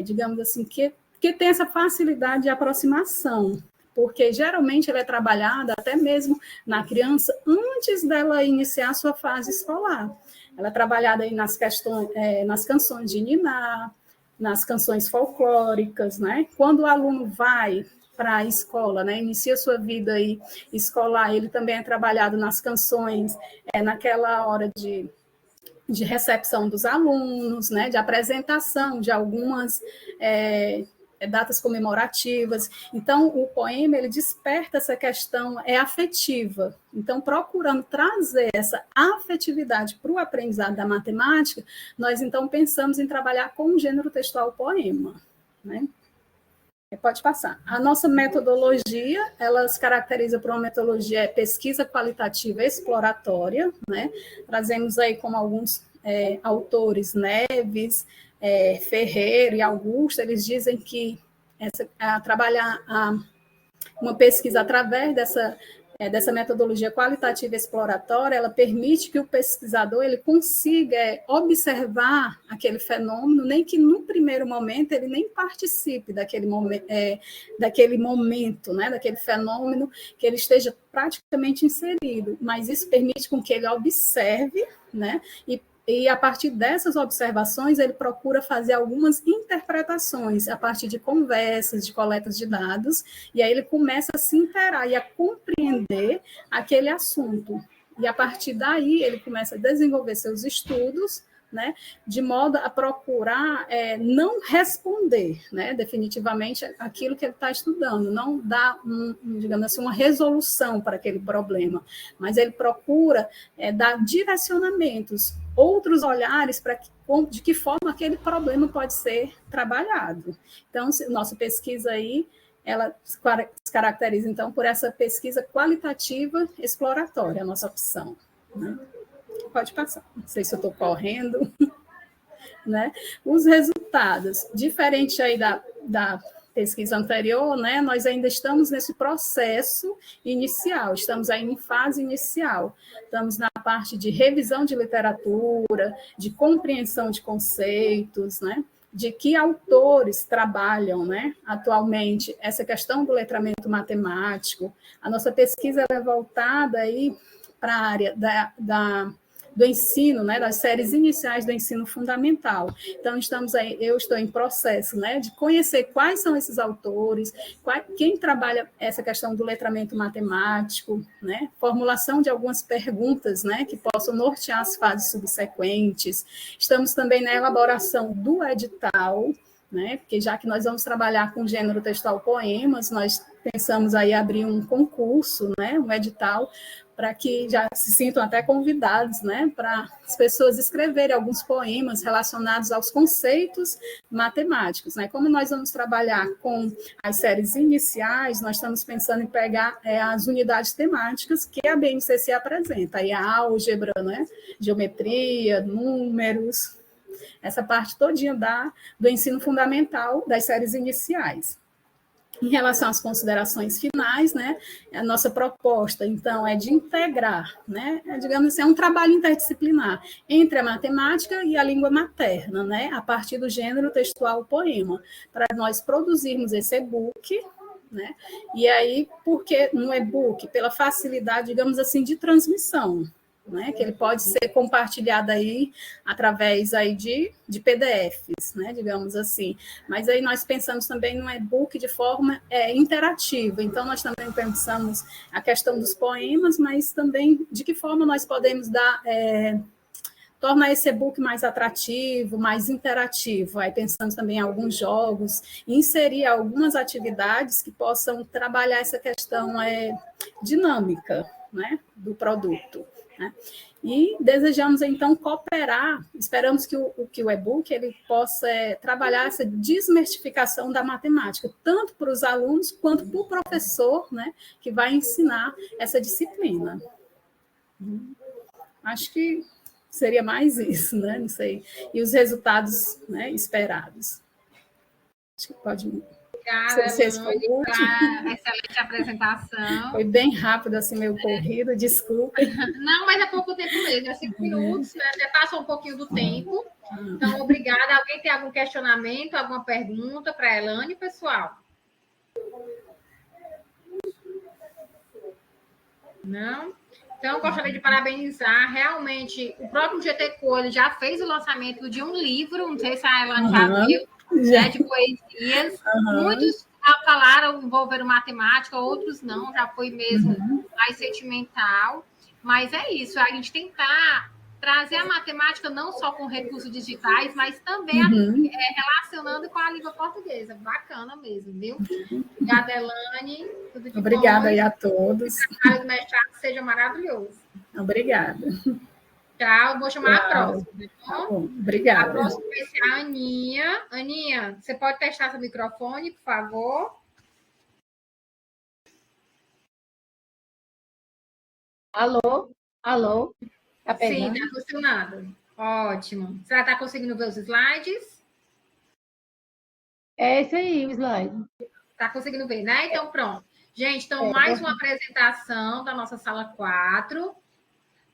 digamos assim, que tem essa facilidade de aproximação, porque geralmente ela é trabalhada até mesmo na criança antes dela iniciar a sua fase escolar. Ela é trabalhada aí nas canções de niná, nas canções folclóricas, né? Quando o aluno vai para a escola, né, inicia sua vida aí escolar, ele também é trabalhado nas canções, naquela hora de recepção dos alunos, né, de apresentação de algumas datas comemorativas. Então, o poema, ele desperta essa questão afetiva. Então, procurando trazer essa afetividade para o aprendizado da matemática, nós, então, pensamos em trabalhar com o gênero textual poema, né? Pode passar. A nossa metodologia, ela se caracteriza por uma metodologia pesquisa qualitativa exploratória, né? Trazemos aí como alguns autores, Neves, Ferreira e Augusto, eles dizem que trabalhar uma pesquisa através dessa metodologia qualitativa exploratória, ela permite que o pesquisador ele consiga observar aquele fenômeno, nem que no primeiro momento ele nem participe daquele momento, né, daquele fenômeno, que ele esteja praticamente inserido, mas isso permite com que ele observe, né, e a partir dessas observações, ele procura fazer algumas interpretações a partir de conversas, de coletas de dados, e aí ele começa a se interar e a compreender aquele assunto. E a partir daí, ele começa a desenvolver seus estudos, né, de modo a procurar não responder, né, definitivamente aquilo que ele está estudando, não dar, digamos assim, uma resolução para aquele problema, mas ele procura dar direcionamentos, outros olhares para de que forma aquele problema pode ser trabalhado. Então, nossa pesquisa aí, ela se caracteriza, então, por essa pesquisa qualitativa exploratória, a nossa opção, né? Pode passar, não sei se eu estou correndo, né? Os resultados, diferente aí da pesquisa anterior, né? Nós ainda estamos nesse processo inicial, estamos aí em fase inicial, estamos na parte de revisão de literatura, de compreensão de conceitos, né? de que autores trabalham, né, atualmente essa questão do letramento matemático. A nossa pesquisa é voltada aí para a área do ensino, né, das séries iniciais do ensino fundamental. Então, eu estou em processo, né, de conhecer quais são esses autores, quem trabalha essa questão do letramento matemático, né, formulação de algumas perguntas, né, que possam nortear as fases subsequentes. Estamos também na elaboração do edital, né, porque já que nós vamos trabalhar com gênero textual poemas, nós pensamos aí abrir um concurso, né, um edital, para que já se sintam até convidados, né, para as pessoas escreverem alguns poemas relacionados aos conceitos matemáticos, né? Como nós vamos trabalhar com as séries iniciais, nós estamos pensando em pegar as unidades temáticas que a BNCC apresenta, aí a álgebra, né, geometria, números, essa parte todinha do ensino fundamental das séries iniciais. Em relação às considerações finais, né, a nossa proposta, então, é de integrar, né, digamos assim, é um trabalho interdisciplinar entre a matemática e a língua materna, né, a partir do gênero textual poema, para nós produzirmos esse e-book, né, e aí, porque no e-book, pela facilidade, digamos assim, de transmissão, né, que ele pode ser compartilhado aí através aí de PDFs, né, digamos assim. Mas aí nós pensamos também no e-book de forma interativa. Então, nós também pensamos a questão dos poemas, mas também de que forma nós podemos tornar esse e-book mais atrativo, mais interativo. Aí pensamos também em alguns jogos, inserir algumas atividades que possam trabalhar essa questão dinâmica, né, do produto. Né? E desejamos, então, cooperar, esperamos que o e-book ele possa trabalhar essa desmistificação da matemática, tanto para os alunos quanto para o professor, né, que vai ensinar essa disciplina. Acho que seria mais isso, né? Não sei. E os resultados, né, esperados. Acho que pode... Obrigada, Elane, pela excelente apresentação. Foi bem rápido, assim, meu corrido, desculpa. Não, mas é pouco tempo mesmo, é 5 minutos, né? Até passa um pouquinho do tempo. Então, obrigada. Alguém tem algum questionamento, alguma pergunta para a Elane, pessoal? Não? Então, gostaria de parabenizar. Realmente, o próprio GT Coelho já fez o lançamento de um livro, não sei se a Elane já viu, né, de poesias. Muitos falaram, envolveram matemática, outros não, já foi mesmo mais sentimental. Mas é isso, a gente tentar trazer a matemática não só com recursos digitais, mas também relacionando com a língua portuguesa. Bacana mesmo, viu? Obrigada, Elane. Tudo de Obrigada bom. aí a todos. Que o trabalho do mestrado seja maravilhoso. Obrigada. Tchau, vou chamar a próxima. Tá bom. Obrigada. A próxima vai ser a Aninha. Aninha, você pode testar seu microfone, por favor? Alô? Alô? Tá Sim, pegando? está funcionando. Ótimo. Você já está conseguindo ver os slides? É esse aí, o slide. Está conseguindo ver, né? Então, pronto. Gente, então, mais uma apresentação da nossa sala 4.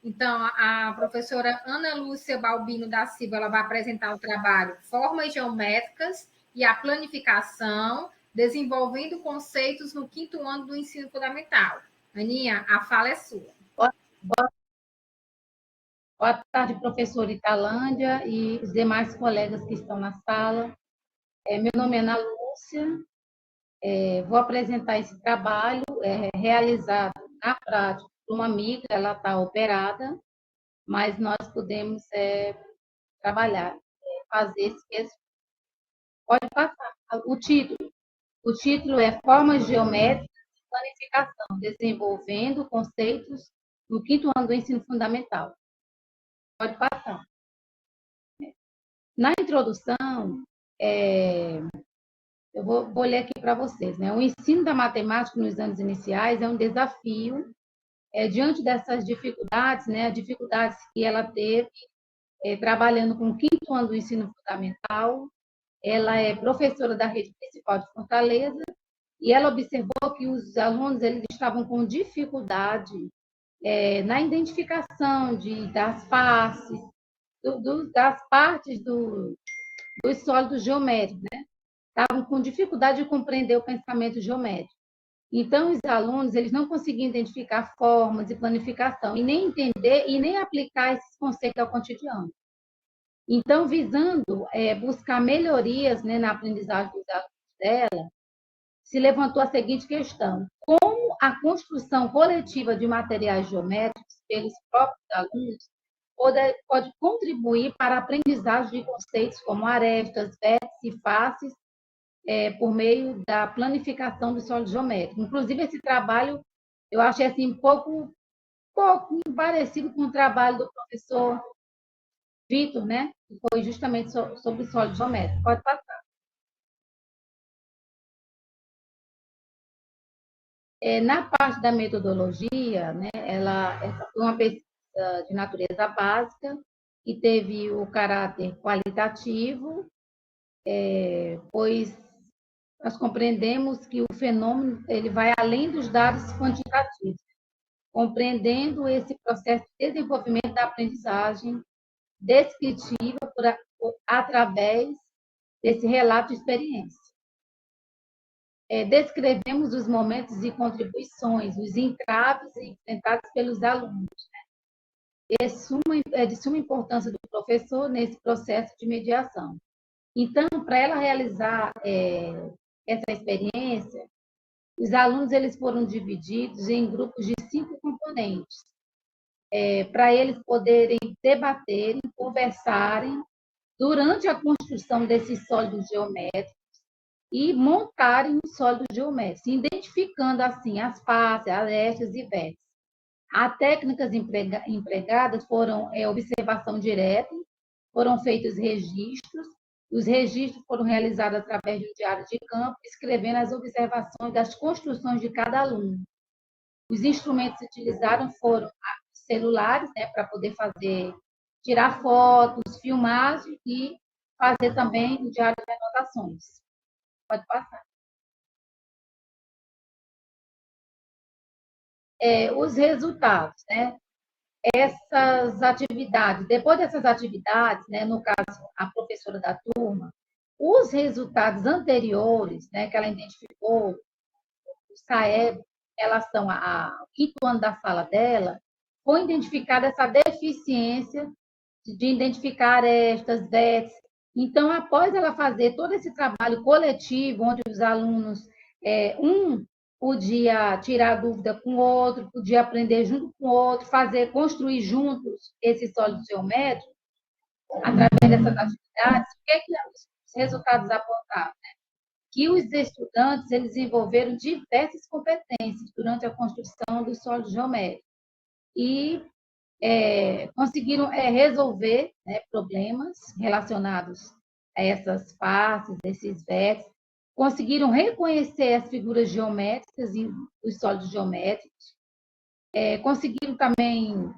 Então, a professora Ana Lúcia Balbino da Silva, ela vai apresentar o trabalho Formas Geométricas e a Planificação, desenvolvendo conceitos no 5º ano do ensino fundamental. Aninha, a fala é sua. Boa tarde, professora Italândia e os demais colegas que estão na sala. Meu nome é Ana Lúcia. Vou apresentar esse trabalho realizado na prática por uma amiga, ela está operada, mas nós podemos trabalhar, fazer esse mesmo. Pode passar. O título é Formas Geométricas de Planificação, desenvolvendo conceitos no 5º ano do ensino fundamental. Pode passar. Na introdução, eu vou ler aqui para vocês, né? O ensino da matemática nos anos iniciais é um desafio. Diante dessas dificuldades, né? Dificuldades que ela teve trabalhando com o 5º ano do ensino fundamental. Ela é professora da rede principal de Fortaleza e ela observou que os alunos eles estavam com dificuldade na identificação das faces, das partes dos sólidos geométricos, né? Estavam com dificuldade de compreender o pensamento geométrico. Então, os alunos eles não conseguiam identificar formas e planificação, e nem entender e nem aplicar esses conceitos ao cotidiano. Então, visando buscar melhorias, né, na aprendizagem dos alunos dela, se levantou a seguinte questão: como a construção coletiva de materiais geométricos pelos próprios alunos pode contribuir para a aprendizagem de conceitos como arestas, vértices e faces, por meio da planificação do sólido geométrico. Inclusive, esse trabalho eu achei assim, um pouco parecido com o trabalho do professor Vitor, né? Que foi justamente sobre sólido geométrico. Pode passar. Na parte da metodologia, né, essa foi uma pesquisa de natureza básica que teve o caráter qualitativo, pois nós compreendemos que o fenômeno ele vai além dos dados quantitativos, compreendendo esse processo de desenvolvimento da aprendizagem descritiva através desse relato de experiência. Descrevemos os momentos e contribuições, os entraves enfrentados pelos alunos. É de suma importância do professor nesse processo de mediação. Então, para ela realizar essa experiência, os alunos eles foram divididos em grupos de 5 componentes, para eles poderem debaterem, conversarem durante a construção desses sólidos geométricos e montarem um sólido geométrico, identificando assim as faces, arestas e vértices. As técnicas empregadas foram observação direta, foram feitos registros. Os registros foram realizados através de um diário de campo, escrevendo as observações das construções de cada aluno. Os instrumentos utilizados foram celulares, né, para poder tirar fotos, filmagem e fazer também o diário de anotações. Pode passar. Os resultados, né? Essas atividades, depois dessas atividades, né, no caso, a professora da turma, os resultados anteriores, né, que ela identificou, o SAEB, em relação ao 5º ano da sala dela, foi identificada essa deficiência de identificar arestas, vértices. Então, após ela fazer todo esse trabalho coletivo, onde os alunos, podia tirar dúvida com o outro, podia aprender junto com o outro, construir juntos esses sólidos geométricos, através dessas atividades, o que os resultados apontaram? Né? Que os estudantes eles desenvolveram diversas competências durante a construção dos sólidos geométricos e conseguiram resolver, né, problemas relacionados a essas faces, esses vértices, conseguiram reconhecer as figuras geométricas e os sólidos geométricos, conseguiram também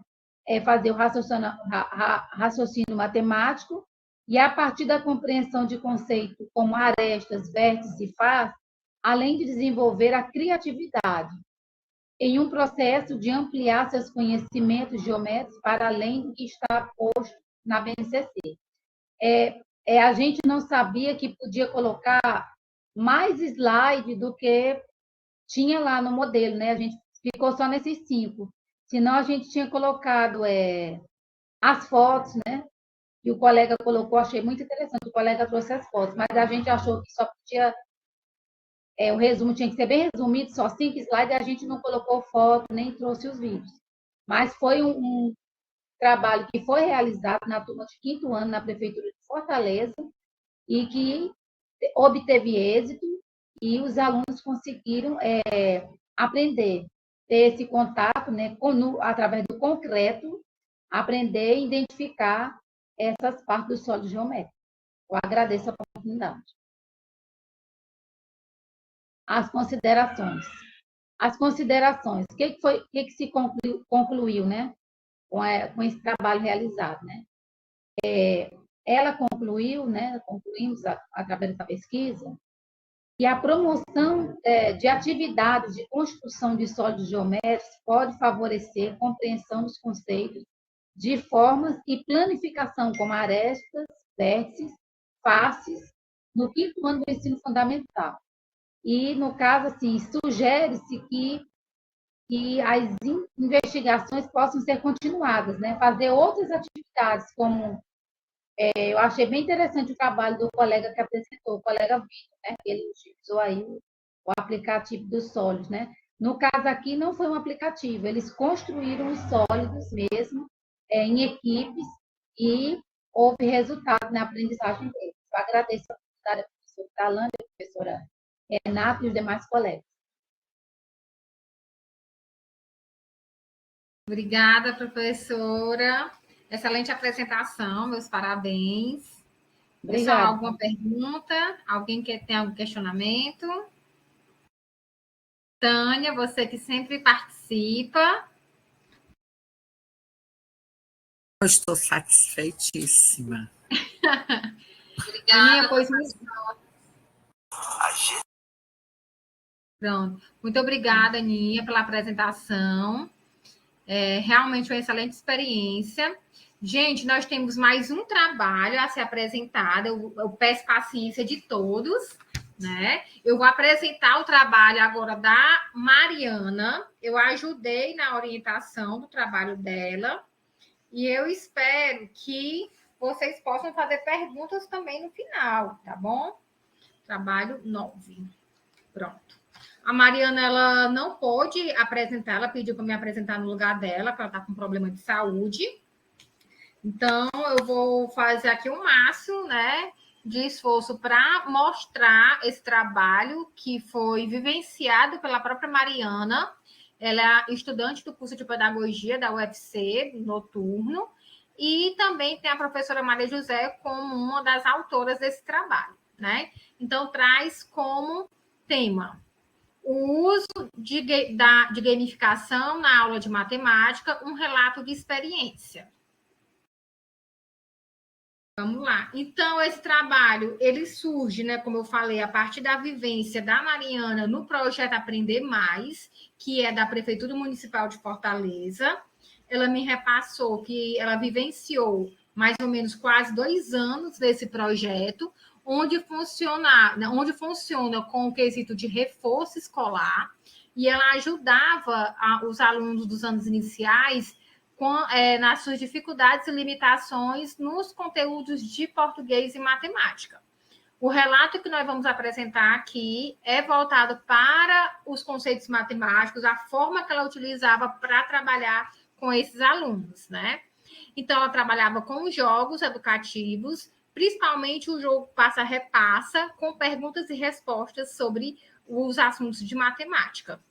fazer o raciocínio matemático, e a partir da compreensão de conceitos como arestas, vértices e faces, além de desenvolver a criatividade, em um processo de ampliar seus conhecimentos geométricos para além do que está posto na BNCC. A gente não sabia que podia colocar mais slide do que tinha lá no modelo, né? A gente ficou só nesses 5. Senão, a gente tinha colocado as fotos, né? E o colega colocou, achei muito interessante, o colega trouxe as fotos, mas a gente achou que só podia... o resumo tinha que ser bem resumido, só 5 slides, e a gente não colocou foto, nem trouxe os vídeos. Mas foi um trabalho que foi realizado na turma de 5º ano na Prefeitura de Fortaleza e que obteve êxito e os alunos conseguiram aprender, ter esse contato, né, através do concreto, aprender e identificar essas partes do sólido geométrico. Eu agradeço a oportunidade. As considerações. O que se concluiu, né, com esse trabalho realizado, né? Ela concluiu, né, concluímos através dessa pesquisa, que a promoção de atividades de construção de sólidos geométricos pode favorecer a compreensão dos conceitos de formas e planificação como arestas, vértices, faces no 5º ano do ensino fundamental. E, no caso, assim, sugere-se que as investigações possam ser continuadas, né? Fazer outras atividades, como eu achei bem interessante o trabalho do colega que apresentou, o colega Vitor, né? Ele utilizou aí o aplicativo dos sólidos, né? No caso aqui, não foi um aplicativo, eles construíram os sólidos mesmo, em equipes, e houve resultado na aprendizagem deles. Eu agradeço a oportunidade da professora Talana, a professora Renata e os demais colegas. Obrigada, professora. Excelente apresentação, meus parabéns. Pessoal, Obrigada. alguma pergunta? Alguém tem algum questionamento? Tânia, você que sempre participa. Eu estou satisfeitíssima. Obrigada, pois pronto. Muito obrigada, Aninha, pela apresentação. Realmente uma excelente experiência. Gente, nós temos mais um trabalho a ser apresentado. Eu peço paciência de todos, né? Eu vou apresentar o trabalho agora da Mariana. Eu ajudei na orientação do trabalho dela. E eu espero que vocês possam fazer perguntas também no final, tá bom? Trabalho 9. Pronto. A Mariana, ela não pôde apresentar, ela pediu para me apresentar no lugar dela, porque ela está com problema de saúde. Então, eu vou fazer aqui um máximo, né, de esforço para mostrar esse trabalho que foi vivenciado pela própria Mariana. Ela é estudante do curso de pedagogia da UFC, noturno, e também tem a professora Maria José como uma das autoras desse trabalho, né? Então, traz como tema o uso de gamificação na aula de matemática, um relato de experiência. Vamos lá. Então, esse trabalho, ele surge, né, como eu falei, a partir da vivência da Mariana no projeto Aprender Mais, que é da Prefeitura Municipal de Fortaleza. Ela me repassou que ela vivenciou mais ou menos quase 2 anos desse projeto, onde funciona com o quesito de reforço escolar, e ela ajudava os alunos dos anos iniciais nas suas dificuldades e limitações nos conteúdos de português e matemática. O relato que nós vamos apresentar aqui é voltado para os conceitos matemáticos, a forma que ela utilizava para trabalhar com esses alunos, né? Então, ela trabalhava com jogos educativos, principalmente o jogo passa-repassa, com perguntas e respostas sobre os assuntos de matemática.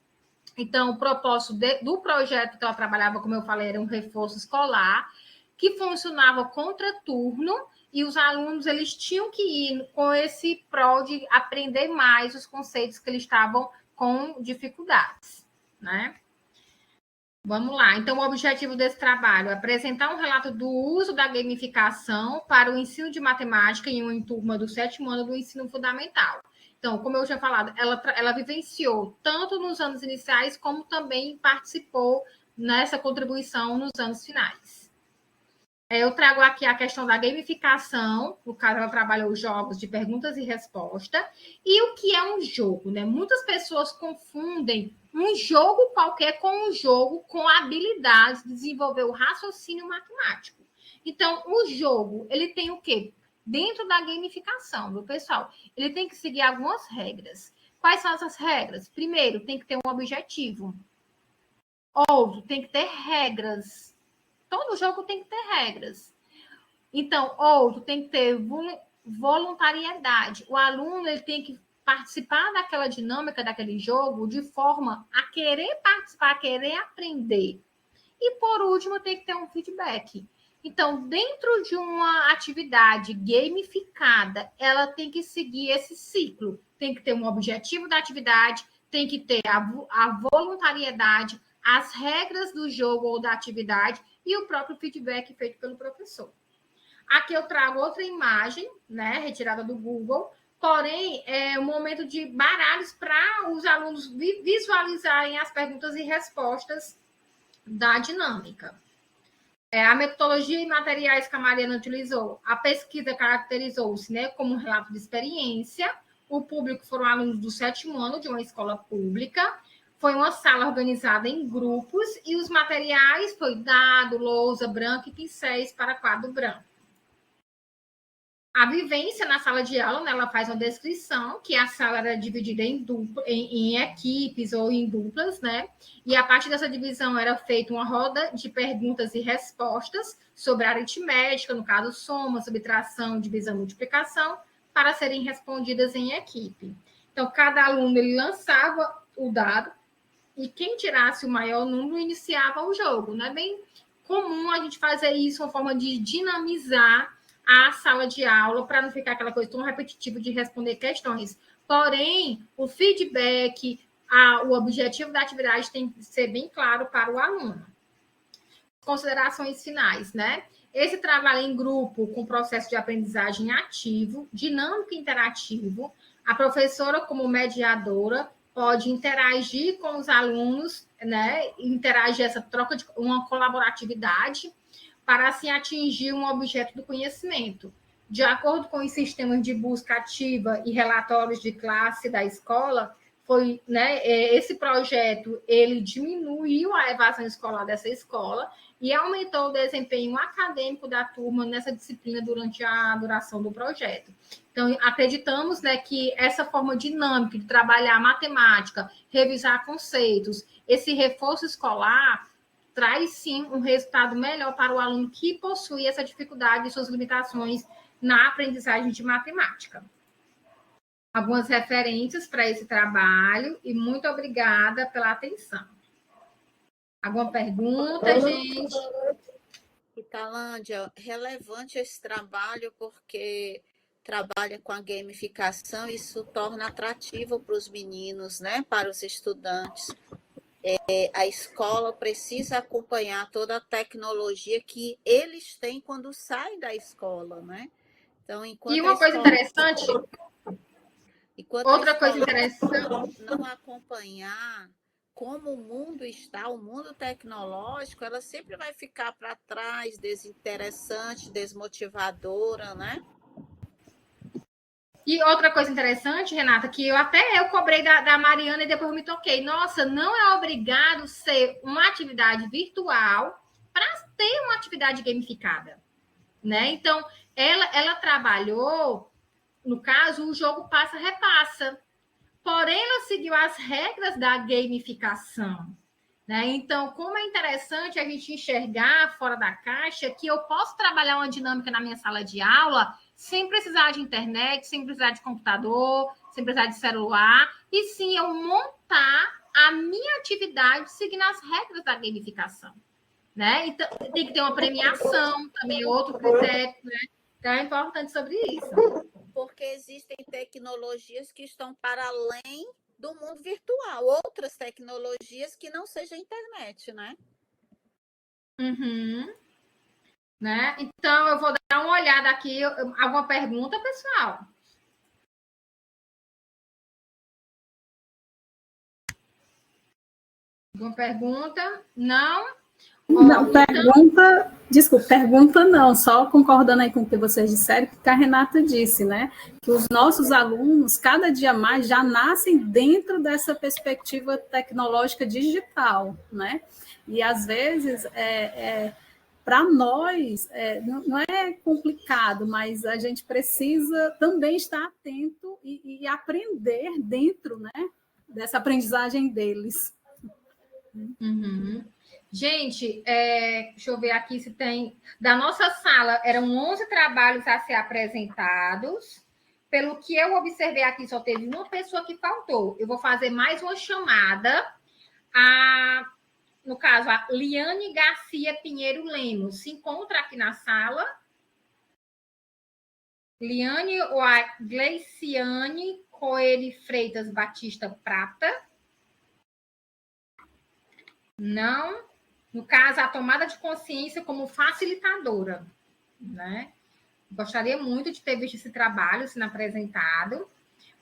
Então, o propósito do projeto que ela trabalhava, como eu falei, era um reforço escolar, que funcionava contraturno, e os alunos eles tinham que ir com esse prol de aprender mais os conceitos que eles estavam com dificuldades, né? Vamos lá. Então, o objetivo desse trabalho é apresentar um relato do uso da gamificação para o ensino de matemática em uma turma do 7º ano do ensino fundamental. Então, como eu tinha falado, ela vivenciou tanto nos anos iniciais, como também participou nessa contribuição nos anos finais. Eu trago aqui a questão da gamificação, no caso, ela trabalhou jogos de perguntas e respostas. E o que é um jogo, né? Muitas pessoas confundem um jogo qualquer com um jogo com habilidades de desenvolver o raciocínio matemático. Então, o jogo, ele tem o quê? Dentro da gamificação, viu, pessoal? Ele tem que seguir algumas regras. Quais são essas regras? Primeiro, tem que ter um objetivo. Outro, tem que ter regras. Todo jogo tem que ter regras. Então, outro, tem que ter voluntariedade. O aluno ele tem que participar daquela dinâmica, daquele jogo, de forma a querer participar, a querer aprender. E, por último, tem que ter um feedback. Então, dentro de uma atividade gamificada, ela tem que seguir esse ciclo. Tem que ter um objetivo da atividade, tem que ter a voluntariedade, as regras do jogo ou da atividade e o próprio feedback feito pelo professor. Aqui eu trago outra imagem, né, retirada do Google, porém, é um momento de baralhos para os alunos visualizarem as perguntas e respostas da dinâmica. A metodologia e materiais que a Mariana utilizou, a pesquisa caracterizou-se, né, como um relato de experiência. O público foram alunos do 7º ano de uma escola pública. Foi uma sala organizada em grupos e os materiais foi dado, lousa branca e pincéis para quadro branco. A vivência na sala de aula, né, ela faz uma descrição que a sala era dividida em equipes ou em duplas, né? E a partir dessa divisão era feita uma roda de perguntas e respostas sobre a aritmética, no caso, soma, subtração, divisão, multiplicação, para serem respondidas em equipe. Então, cada aluno ele lançava o dado e quem tirasse o maior número iniciava o jogo. Não é bem comum a gente fazer isso, uma forma de dinamizar a sala de aula, para não ficar aquela coisa tão repetitiva de responder questões. Porém, o feedback, o objetivo da atividade tem que ser bem claro para o aluno. Considerações finais, né? Esse trabalho em grupo com processo de aprendizagem ativo, dinâmico e interativo, a professora, como mediadora, pode interagir com os alunos, né? Interagir essa troca de uma colaboratividade, para assim atingir um objeto do conhecimento. De acordo com os sistemas de busca ativa e relatórios de classe da escola, foi, né, esse projeto ele diminuiu a evasão escolar dessa escola e aumentou o desempenho acadêmico da turma nessa disciplina durante a duração do projeto. Então, acreditamos, né, que essa forma dinâmica de trabalhar matemática, revisar conceitos, esse reforço escolar traz, sim, um resultado melhor para o aluno que possui essa dificuldade e suas limitações na aprendizagem de matemática. Algumas referências para esse trabalho e muito obrigada pela atenção. Alguma pergunta, gente? Italândia, relevante esse trabalho porque trabalha com a gamificação e isso torna atrativo para os meninos, né, para os estudantes. A escola precisa acompanhar toda a tecnologia que eles têm quando saem da escola, né? Então, enquanto e uma coisa interessante, outra coisa interessante, não acompanhar como o mundo está, o mundo tecnológico, ela sempre vai ficar para trás, desinteressante, desmotivadora, né? E outra coisa interessante, Renata, que eu cobrei da Mariana e depois me toquei. Nossa, não é obrigado ser uma atividade virtual para ter uma atividade gamificada, né? Então, ela trabalhou, no caso, o jogo passa-repassa. Porém, ela seguiu as regras da gamificação, né? Então, como é interessante a gente enxergar fora da caixa que eu posso trabalhar uma dinâmica na minha sala de aula sem precisar de internet, sem precisar de computador, sem precisar de celular, e sim eu montar a minha atividade seguindo as regras da gamificação, né? Então, tem que ter uma premiação, também outro critério, né? Então, é importante sobre isso. Porque existem tecnologias que estão para além do mundo virtual, outras tecnologias que não sejam a internet, né? Uhum. Né? Então, eu vou dar uma olhada aqui. Alguma pergunta, pessoal? Alguma pergunta? Não? Não, pergunta não, só concordando aí com o que vocês disseram, que a Renata disse, né? Que os nossos alunos, cada dia mais, já nascem dentro dessa perspectiva tecnológica digital, né? E, às vezes, para nós, não é complicado, mas a gente precisa também estar atento e aprender dentro, né, dessa aprendizagem deles. Uhum. Gente, deixa eu ver aqui se tem... Da nossa sala, eram 11 trabalhos a ser apresentados. Pelo que eu observei aqui, só teve uma pessoa que faltou. Eu vou fazer mais uma chamada. No caso, a Liane Garcia Pinheiro Lemos se encontra aqui na sala. Liane ou a Gleiciane Coelho Freitas Batista Prata? Não. No caso, a tomada de consciência como facilitadora, né? Gostaria muito de ter visto esse trabalho sendo apresentado,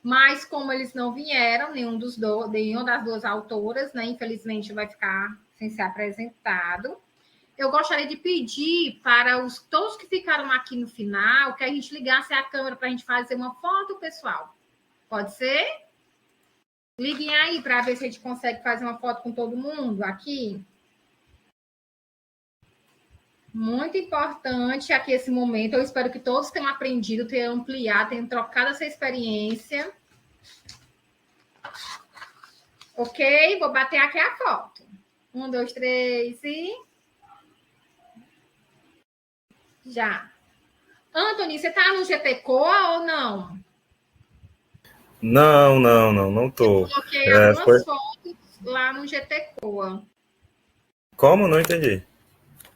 mas como eles não vieram, nenhuma das duas autoras, né? Infelizmente vai ficar sem ser apresentado. eu gostaria de pedir para todos que ficaram aqui no final que a gente ligasse a câmera para a gente fazer uma foto, pessoal. Pode ser? Liguem aí para ver se a gente consegue fazer uma foto com todo mundo aqui. Muito importante aqui esse momento. Eu espero que todos tenham aprendido, tenham ampliado, tenham trocado essa experiência. Ok? Vou bater aqui a foto. 1, 2, 3 e... Já. Anthony, você está no GTCoa ou não? Não tô. Eu coloquei algumas fotos lá no GTCoa. Como? Não entendi.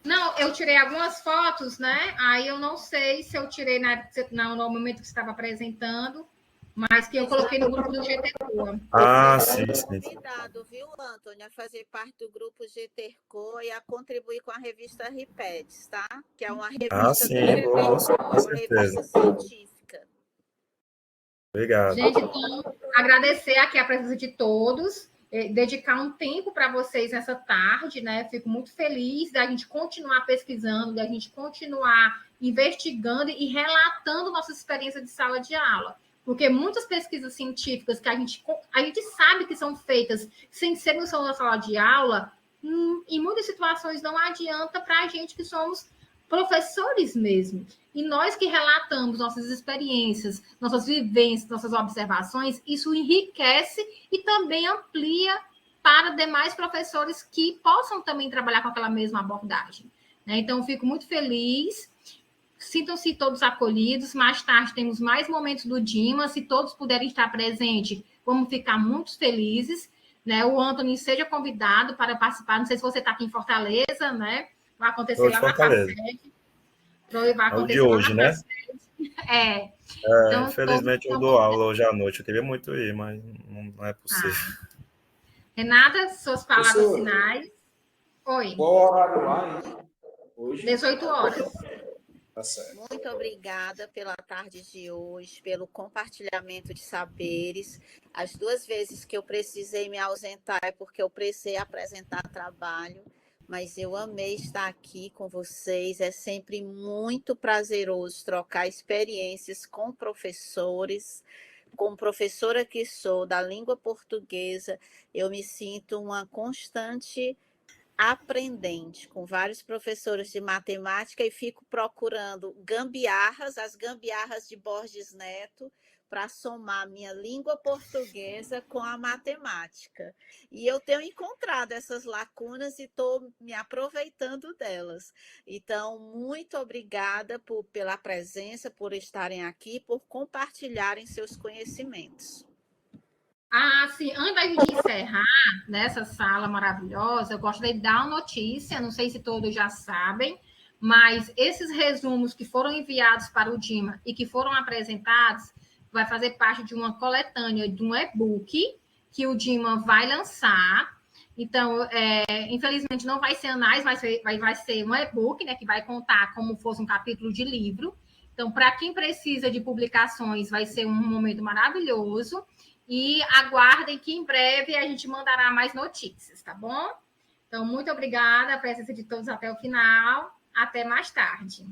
Não, eu tirei algumas fotos, né? Aí eu não sei se eu tirei no momento que você estava apresentando, mas que eu coloquei no grupo do GTCoa. Sim. Convidado, viu, Antônio, a fazer parte do grupo GTCoa e a contribuir com a revista Ripedes, tá? Que é uma revista com certeza. revista científica. Obrigado. Gente, então, agradecer aqui a presença de todos, dedicar um tempo para vocês essa tarde, né? Fico muito feliz da gente continuar pesquisando, da gente continuar investigando e relatando nossas experiências de sala de aula. Porque muitas pesquisas científicas que a gente sabe que são feitas sem ser no sala de aula, em muitas situações não adianta para a gente que somos professores mesmo. E nós que relatamos nossas experiências, nossas vivências, nossas observações, isso enriquece e também amplia para demais professores que possam também trabalhar com aquela mesma abordagem. Então, fico muito feliz. Sintam-se todos acolhidos. Mais tarde temos mais momentos do DIMA. Se todos puderem estar presentes, vamos ficar muito felizes. O Anthony seja convidado para participar. Não sei se você está aqui em Fortaleza, né? Vai acontecer lá na FACED. Vai acontecer de hoje, lá na né? Então, infelizmente eu dou aula hoje à noite. Eu queria muito ir, mas não é possível. Renata, suas palavras finais. Oi. Qual horário lá, hein? Hoje? 18 horas. Tá certo. Muito obrigada pela tarde de hoje, pelo compartilhamento de saberes. As 2 vezes que eu precisei me ausentar é porque eu precisei apresentar trabalho, mas eu amei estar aqui com vocês. É sempre muito prazeroso trocar experiências com professores. Como professora que sou da língua portuguesa, eu me sinto uma constante aprendente com vários professores de matemática e fico procurando as gambiarras de Borges Neto, para somar minha língua portuguesa com a matemática. E eu tenho encontrado essas lacunas e estou me aproveitando delas. Então, muito obrigada pela presença, por estarem aqui, por compartilharem seus conhecimentos. Sim, antes da gente encerrar nessa sala maravilhosa, eu gostaria de dar uma notícia, não sei se todos já sabem, mas esses resumos que foram enviados para o DIMA e que foram apresentados vai fazer parte de uma coletânea, de um e-book que o DIMA vai lançar. Então, infelizmente, não vai ser anais, vai ser um e-book, né, que vai contar como fosse um capítulo de livro. Então, para quem precisa de publicações, vai ser um momento maravilhoso. E aguardem que em breve a gente mandará mais notícias, tá bom? Então, muito obrigada a presença de todos até o final. Até mais tarde.